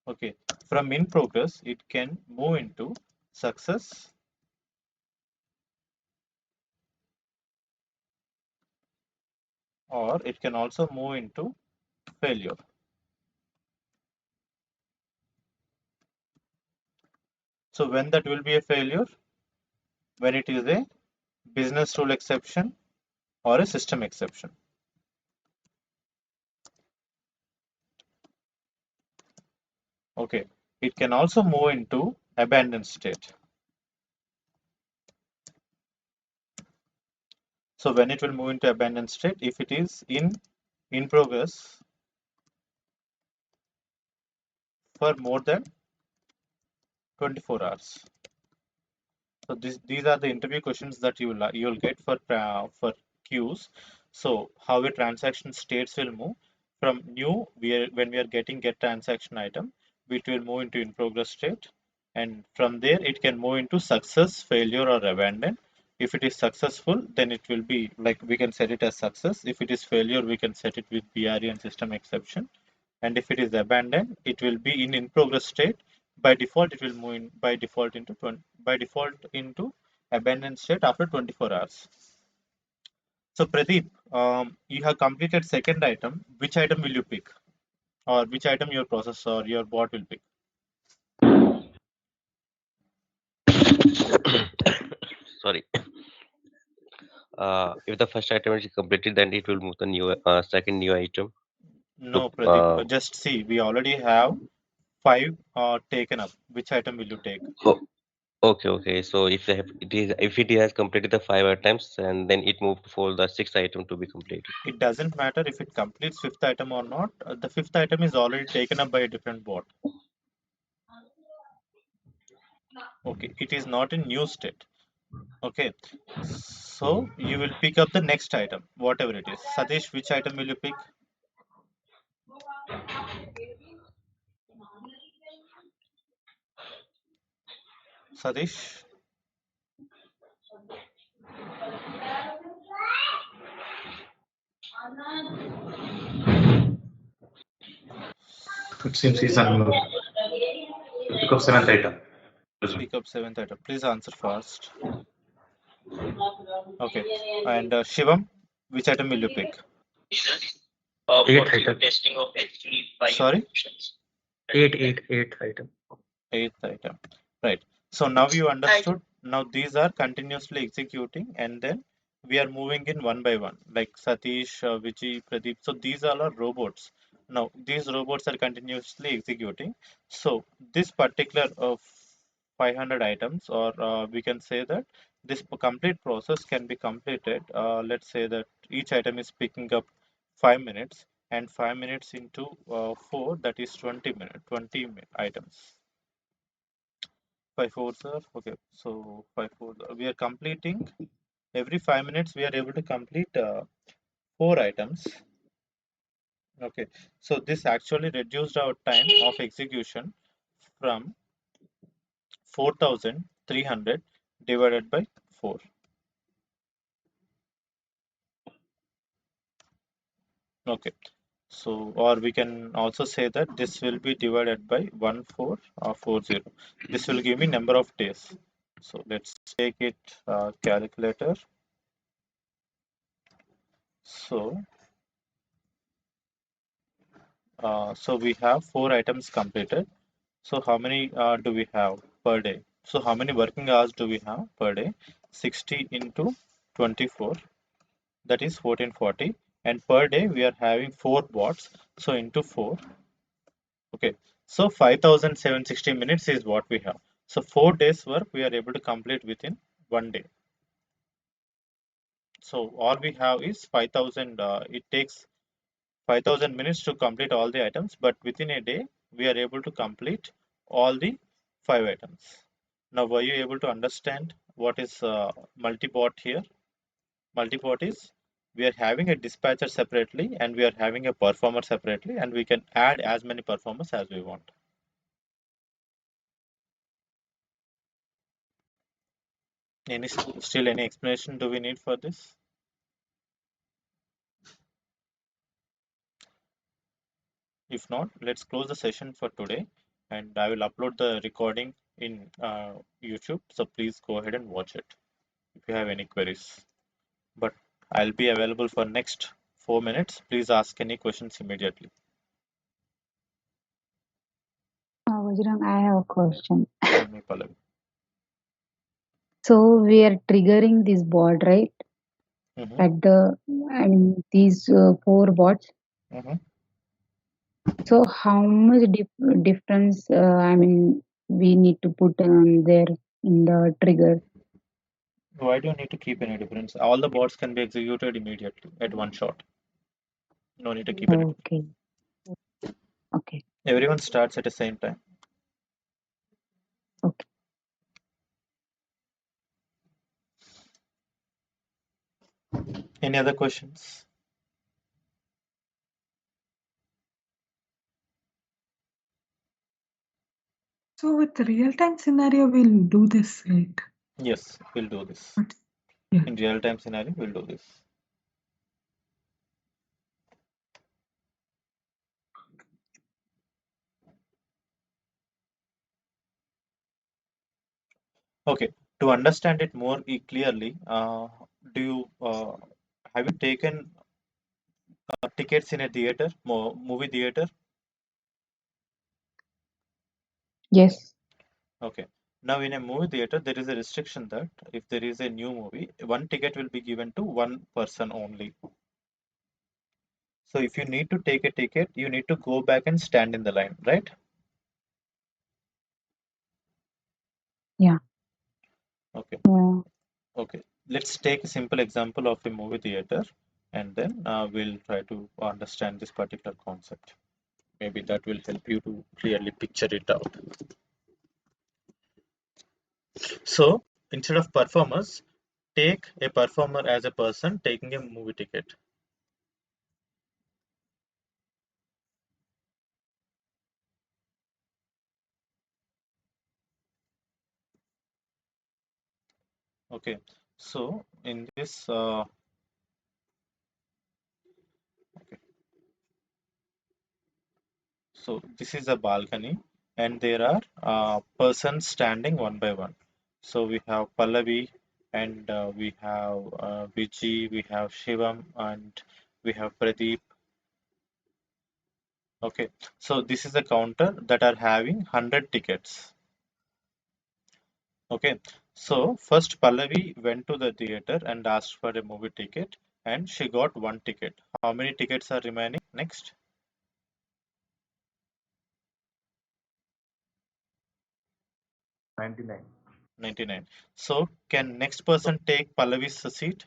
Okay. From in progress, it can move into success, or it can also move into failure. So when that will be a failure? When it is a business rule exception or a system exception. Okay. It can also move into abandoned state. So when it will move into abandoned state, if it is in progress for more than 24 hours. So these are the interview questions that you'll get for queues. So how a transaction states will move from new, when we are getting get transaction item, it will move into in progress state, and from there it can move into success, failure, or abandon. If it is successful, then it will be like we can set it as success. If it is failure, we can set it with BRE and system exception. And if it is abandoned, it will be in progress state. By default, it will move in by default into abandoned state after 24 hours. So Pradeep, you have completed second item. Which item will you pick, or which item your process or your bot will pick? Sorry. If the first item is completed, then it will move the new second new item. No, Pradeep. Just see, we already have 5 taken up. Which item will you take? Oh, Okay. So if it has completed the 5 items, and then it moved for the 6th item to be completed. It doesn't matter if it completes 5th item or not. The 5th item is already taken up by a different bot. Okay, it is not in new state. Okay, so you will pick up the next item, whatever it is. Satish, which item will you pick? Satish? It seems he's unmuted. Pick up 7th item. Pick up 7th item. Please answer fast. Okay, and Shivam, which item will you pick? 8th item. Sorry? 8th item. 8th item. Right. So now you understood. Now these are continuously executing, and then we are moving in one by one, like Satish, Vijay, Pradeep. So these all are robots. Now these robots are continuously executing. So this particular 500 items, or we can say that this complete process can be completed. Let's say that each item is picking up 5 minutes, and 5 minutes into 4, that is 20 minutes, 20 items. 5 4s are okay. So 5 4 we are completing every 5 minutes. We are able to complete 4 items. Okay, so this actually reduced our time of execution from 4,300 divided by 4. Okay, so or we can also say that this will be divided by 1440. This will give me number of days. So let's take it calculator. So so we have 4 items completed. So how many do we have per day? So how many working hours do we have per day? 60 into 24, that is 1440. And per day we are having 4 bots. So into 4. Okay. So 5,760 minutes is what we have. So 4 days work we are able to complete within 1 day. So all we have is 5,000. It takes 5,000 minutes to complete all the items, but within a day we are able to complete all the 5 items. Now were you able to understand what is multi-bot here? Multi-bot is we are having a dispatcher separately and we are having a performer separately, and we can add as many performers as we want. Still any explanation do we need for this? If not, let's close the session for today, and I will upload the recording in YouTube. So please go ahead and watch it if you have any queries. But I'll be available for next 4 minutes. Please ask any questions immediately. Vajrang, I have a question. Tell me, Pallavi. So we are triggering this bot, right? Mm-hmm. At these 4 bots. Mm-hmm. So how much difference, we need to put on there in the trigger? Why do you need to keep any difference? All the bots can be executed immediately at one shot. No need to keep any difference. Okay. Everyone starts at the same time. Okay. Any other questions? So with the real-time scenario, we'll do this, right? Yes, we'll do this. Yeah. In real-time scenario, we'll do this. Okay, to understand it more clearly, do you have you taken tickets in a theater, movie theater? Yes. Okay. Now in a movie theater, there is a restriction that if there is a new movie, one ticket will be given to one person only. So if you need to take a ticket, you need to go back and stand in the line, right? Yeah. Okay. Yeah. Okay. Let's take a simple example of a movie theater, and then we'll try to understand this particular concept. Maybe that will help you to clearly picture it out. So instead of performers, take a performer as a person taking a movie ticket. Okay. So in this, okay. So this is a balcony, and there are persons standing one by one. So we have Pallavi, and we have Vijay, we have Shivam, and we have Pradeep. Okay, so this is a counter that are having 100 tickets. Okay, so first Pallavi went to the theater and asked for a movie ticket, and she got one ticket. How many tickets are remaining? Next, 99. 99. So can next person take Pallavi's seat?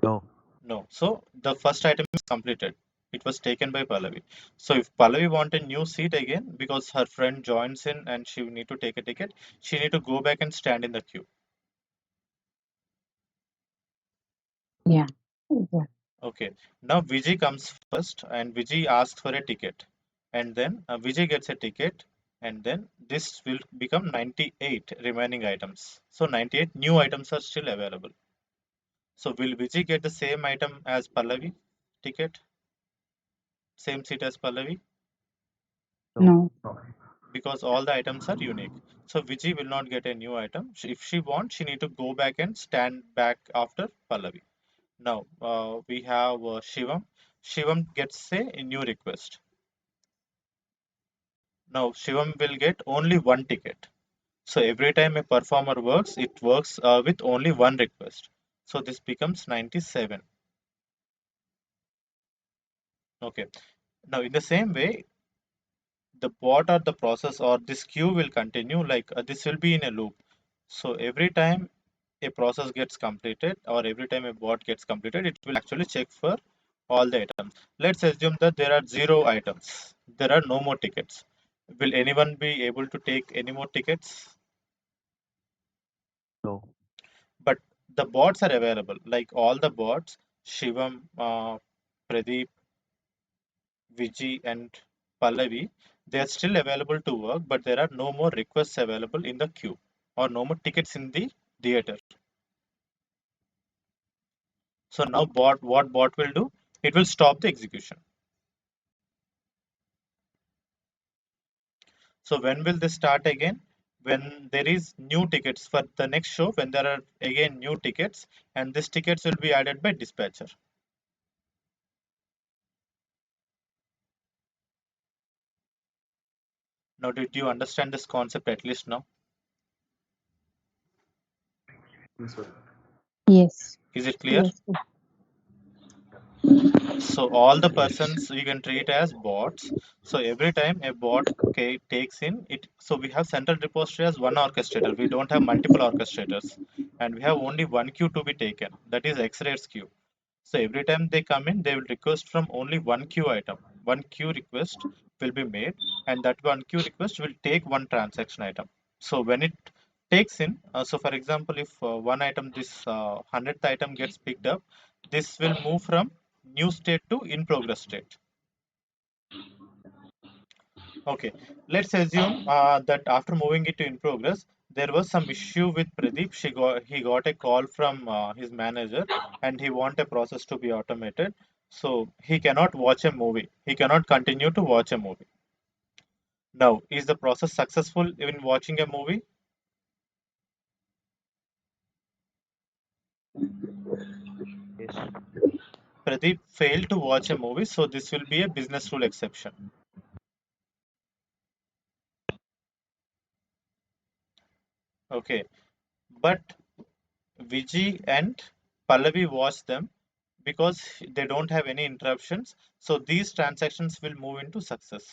No. No. So the first item is completed. It was taken by Pallavi. So if Pallavi want a new seat again because her friend joins in and she need to take a ticket, she need to go back and stand in the queue. Yeah. Yeah. Okay. Now Vijay comes first and Vijay asks for a ticket. And then Vijay gets a ticket, and then this will become 98 remaining items. So 98 new items are still available. So will Vijay get the same item as Pallavi ticket? Same seat as Pallavi? No. No. Because all the items are unique. So Vijay will not get a new item. If she wants, she need to go back and stand back after Pallavi. Now we have Shivam. Shivam gets a new request. Now Shivam will get only one ticket. So every time a performer works, it works with only one request. So this becomes 97. Okay. Now in the same way, the bot or the process or this queue will continue, like this will be in a loop. So every time a process gets completed or every time a bot gets completed, it will actually check for all the items. Let's assume that there are 0 items. There are no more tickets. Will anyone be able to take any more tickets? No. But the bots are available, like all the bots, Shivam, Pradeep, Vijay, and Pallavi, they are still available to work, but there are no more requests available in the queue or no more tickets in the theater. So now what bot will do? It will stop the execution. So when will this start again? When there is new tickets for the next show, when there are again new tickets, and these tickets will be added by dispatcher. Now, did you understand this concept at least now? Yes, sir. Yes. Is it clear? Yes. So all the Yes. persons we can treat as bots. So every time a bot takes in it, so we have central repository as one orchestrator. We don't have multiple orchestrators, and we have only one queue to be taken. That is X-Rays queue. So every time they come in, they will request from only one queue item. One queue request will be made, and that one queue request will take one transaction item. So when it takes in, so for example, if one item, this 100th item gets picked up, this will move from new state to in progress state. Okay, let's assume that after moving it to in progress, there was some issue with Pradeep. He got a call from his manager, and he want a process to be automated. So he cannot watch a movie. He cannot continue to watch a movie. Now, is the process successful in watching a movie? Yes. Pradeep failed to watch a movie, so this will be a business rule exception. Okay, but Vijay and Pallavi watch them because they don't have any interruptions. So these transactions will move into success.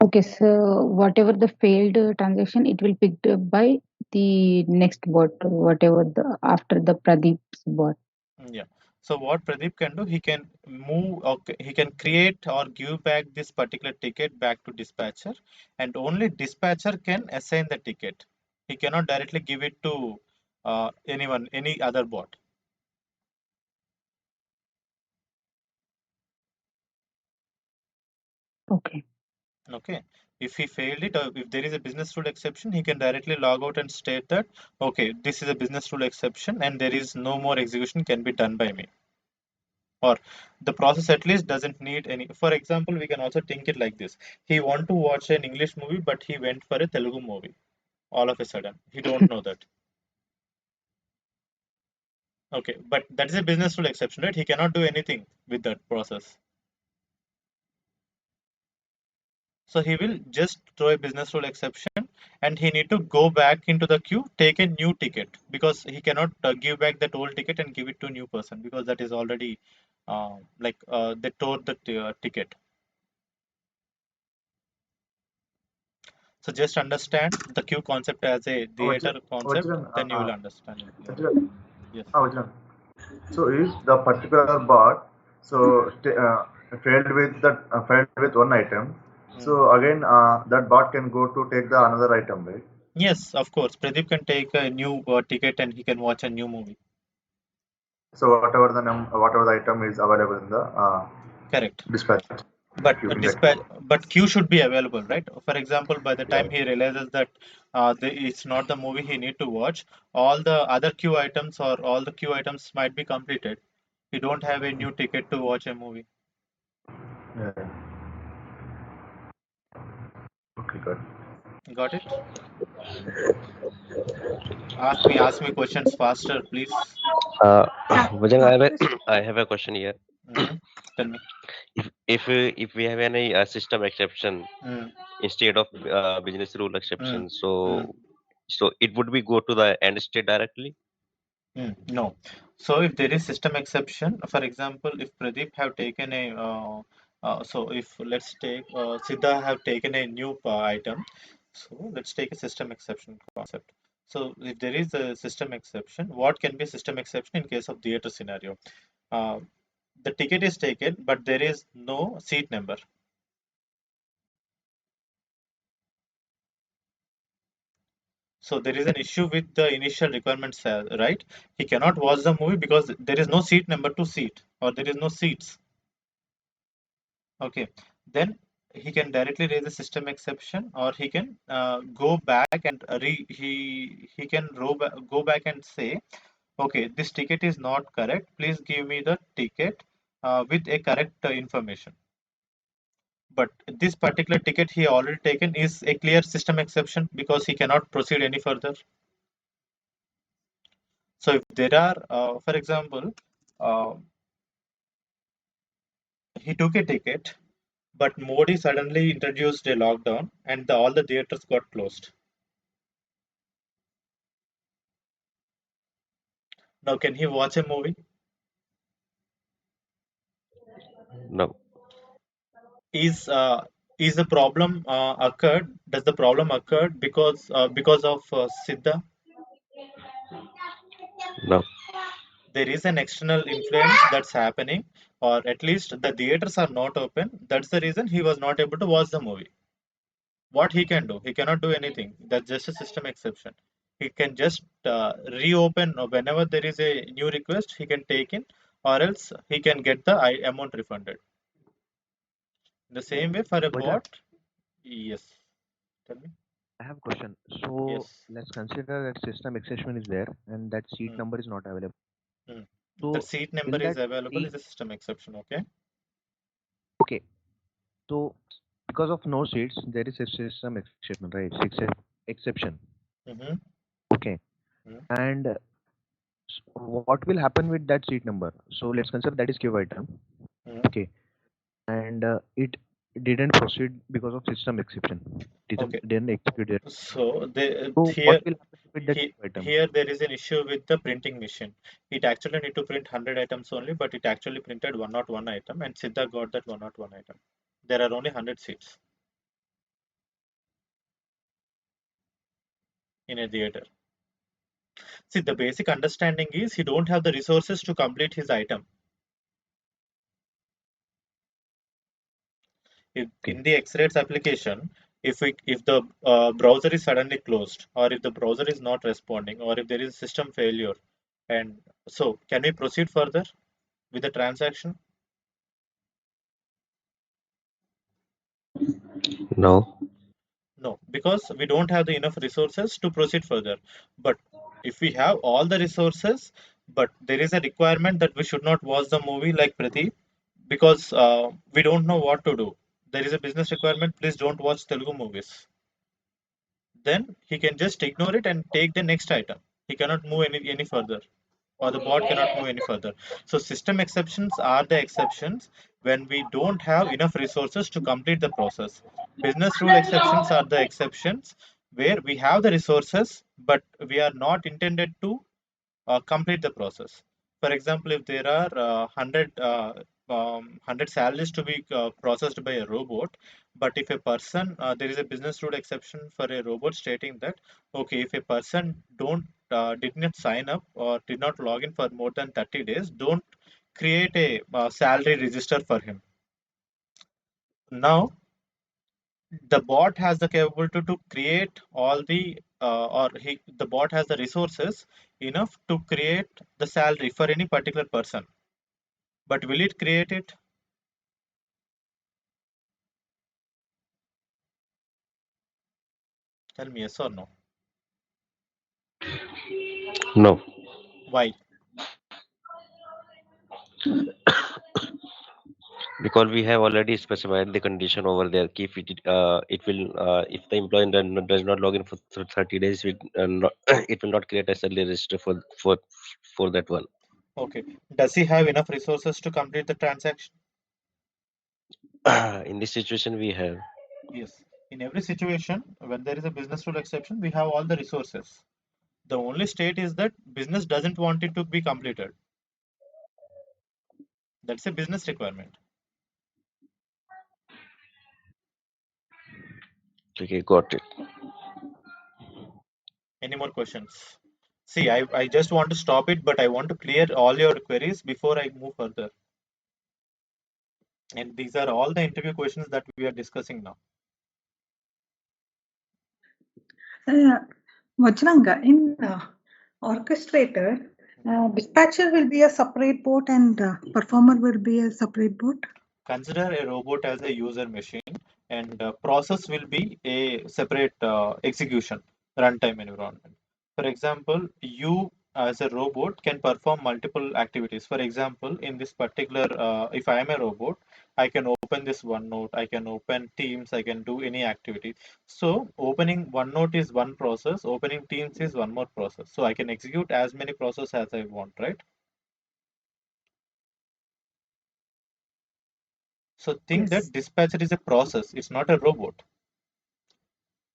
Okay, so whatever the failed transaction, it will picked up by the next bot, whatever the after the Pradeep's bot. Yeah. So what Pradeep can do, he can move, okay, he can create or give back this particular ticket back to dispatcher, and only dispatcher can assign the ticket. He cannot directly give it to anyone, any other bot. Okay. Okay. If he failed it, or if there is a business rule exception, he can directly log out and state that, okay, this is a business rule exception and there is no more execution can be done by me. Or the process at least doesn't need any. For example, we can also think it like this. He want to watch an English movie, but he went for a Telugu movie all of a sudden. He don't know that. Okay, but that is a business rule exception, right? He cannot do anything with that process. So he will just throw a business rule exception and he need to go back into the queue, take a new ticket because he cannot give back that old ticket and give it to a new person because that is already they tore the ticket. So just understand the queue concept as a theater concept, then you will understand it clearly. Vajran, Yes. Vajran. So if the particular bot failed with one item, so again that bot can go to take the another item, right? Yes, of course. Pradeep can take a new ticket and he can watch a new movie. So whatever the item is available in the Correct. dispatch. But queue, in the dispatch, queue. but queue should be available, right? For example, by the time Yeah. he realizes that it's not the movie he need to watch, all the other queue items or all the queue items might be completed. He don't have a new ticket to watch a movie. Yeah. Okay, good. Got it? Ask me questions faster, please. Vijay, I have a, Rakesh, I have a question here. Tell me. If we have any system exception Mm. instead of business rule Mm. exception, Mm. so it would be go to the end state directly. No. So if there is system exception, for example, if Pradeep have taken a so if let's take Siddha have taken a new item, so let's take a system exception concept. So if there is a system exception, what can be system exception in case of theater scenario? Uh, the ticket is taken, but there is no seat number. So there is an issue with the initial requirements, right? He cannot watch the movie because there is no seat number to seat or there is no seats. Okay, then he can directly raise a system exception, or he can go back and he can go back and say, okay, this ticket is not correct. Please give me the ticket with a correct information. But this particular ticket he already taken is a clear system exception because he cannot proceed any further. So if there are, for example, uh, he took a ticket, but Modi suddenly introduced a lockdown and all the theaters got closed. Now, can he watch a movie? No, Is the problem occurred? Does the problem occurred because of Siddha? no, There is an external influence that's happening, or at least the theaters are not open. That's the reason he was not able to watch the movie. What he can do? He cannot do anything. That's just a system exception. He can just reopen whenever there is a new request. He can take in, or else he can get the amount refunded. The same way for a Vajran, bot. Yes. Tell me. I have a question. So Yes. let's consider that system exception is there and that seat Hmm. number is not available. Hmm. The So seat number in is that available seat, is a system exception. Okay. okay. So because of no seats, there is a system exception, right? Exception. Mm-hmm. Okay. And what will happen with that seat number? So let's consider that is queue item. Mm-hmm. Okay. And it didn't proceed because of system exception. Okay. Didn't execute it. So So what will happen with that queue item? here there is an issue with the printing machine. It actually need to print 100 items only, but it actually printed 101 item, and Siddha got that 101 item. There are only 100 seats. in a theater. See, the basic understanding is he don't have the resources to complete his item. In the X-Rates application, if the browser is suddenly closed, or if the browser is not responding, or if there is system failure, and so can we proceed further with the transaction? No. No, because we don't have the enough resources to proceed further. But if we have all the resources, but there is a requirement that we should not watch the movie like Pradeep, because we don't know what to do. There is a business requirement, please don't watch Telugu movies. Then he can just ignore it and take the next item. He cannot move any further, or the bot cannot move any further. So system exceptions are the exceptions when we don't have enough resources to complete the process. Business rule exceptions are the exceptions where we have the resources, but we are not intended to complete the process. For example, if there are 100 salaries to be processed by a robot, but if a person, there is a business rule exception for a robot stating that, okay, if a person did not sign up or did not log in for more than 30 days, don't create a salary register for him. Now, the bot has the capability to create all the the bot has the resources enough to create the salary for any particular person, but will it create it? Tell me yes or no. No. Why? Because we have already specified the condition over there. If it will, if the employee does not log in for 30 days, it will not create a salary register for that one. Okay, does he have enough resources to complete the transaction? In this situation, we have. Yes, in every situation when there is a business rule exception, we have all the resources. The only state is that business doesn't want it to be completed. That's a business requirement. Okay, got it. Any more questions? See, I just want to stop it, but I want to clear all your queries before I move further. And these are all the interview questions that we are discussing now. Vajranga, in orchestrator, dispatcher will be a separate bot and performer will be a separate bot. Consider a robot as a user machine, and process will be a separate execution runtime environment. For example, you as a robot can perform multiple activities. For example, in this particular, if I am a robot, I can open this OneNote, I can open Teams, I can do any activity. So opening OneNote is one process, opening Teams is one more process. So I can execute as many processes as I want, right? So think that dispatcher is a process, it's not a robot.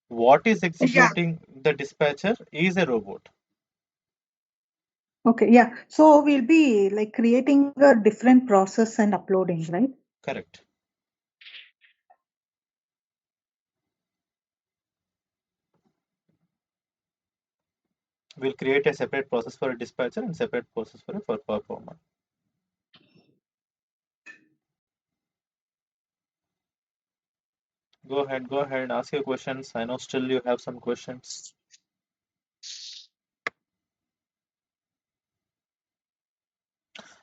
What is executing the dispatcher is a robot. Okay, yeah. So we'll be like creating a different process and uploading, right? Correct. We'll create a separate process for a dispatcher and separate process for a performer. Go ahead, ask your questions. I know still you have some questions.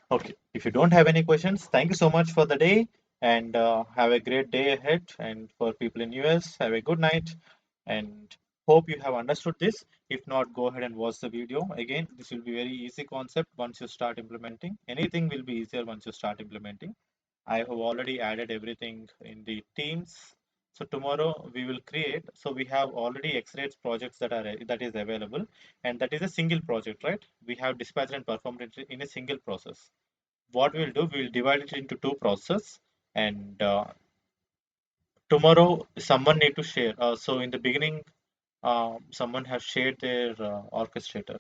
Okay, if you don't have any questions, thank you so much for the day, and have a great day ahead. And for people in US, have a good night, and hope you have understood this. If not, go ahead and watch the video. Again, this will be very easy concept once you start implementing. Anything will be easier once you start implementing. I have already added everything in the Teams. So tomorrow we will create. So we have already X-Rates projects that is available, and that is a single project, right? We have dispatched and performed it in a single process. What we'll do, we'll divide it into two processes, and tomorrow someone need to share. So in the beginning, someone has shared their orchestrator.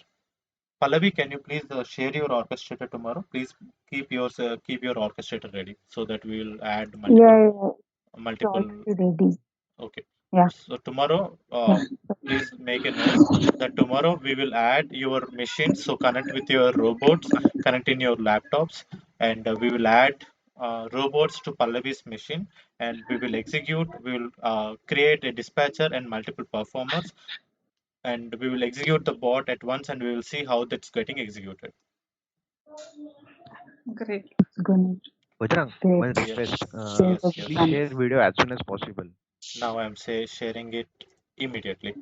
Pallavi, can you please share your orchestrator tomorrow? Please keep your orchestrator ready so that we will add Yeah, yeah, it's multiple. already ready. Okay. Yeah. So tomorrow, Yeah. please make a note that tomorrow we will add your machines. So connect with your robots, connect in your laptops, and we will add robots to Pallavi's machine, and we will execute. We will create a dispatcher and multiple performers, and we will execute the bot at once, and we will see how that's getting executed. Great. Good. Bajrang, Great. one Yes, request. yes, yes. Please share video as soon as possible. Now I'm sharing it immediately.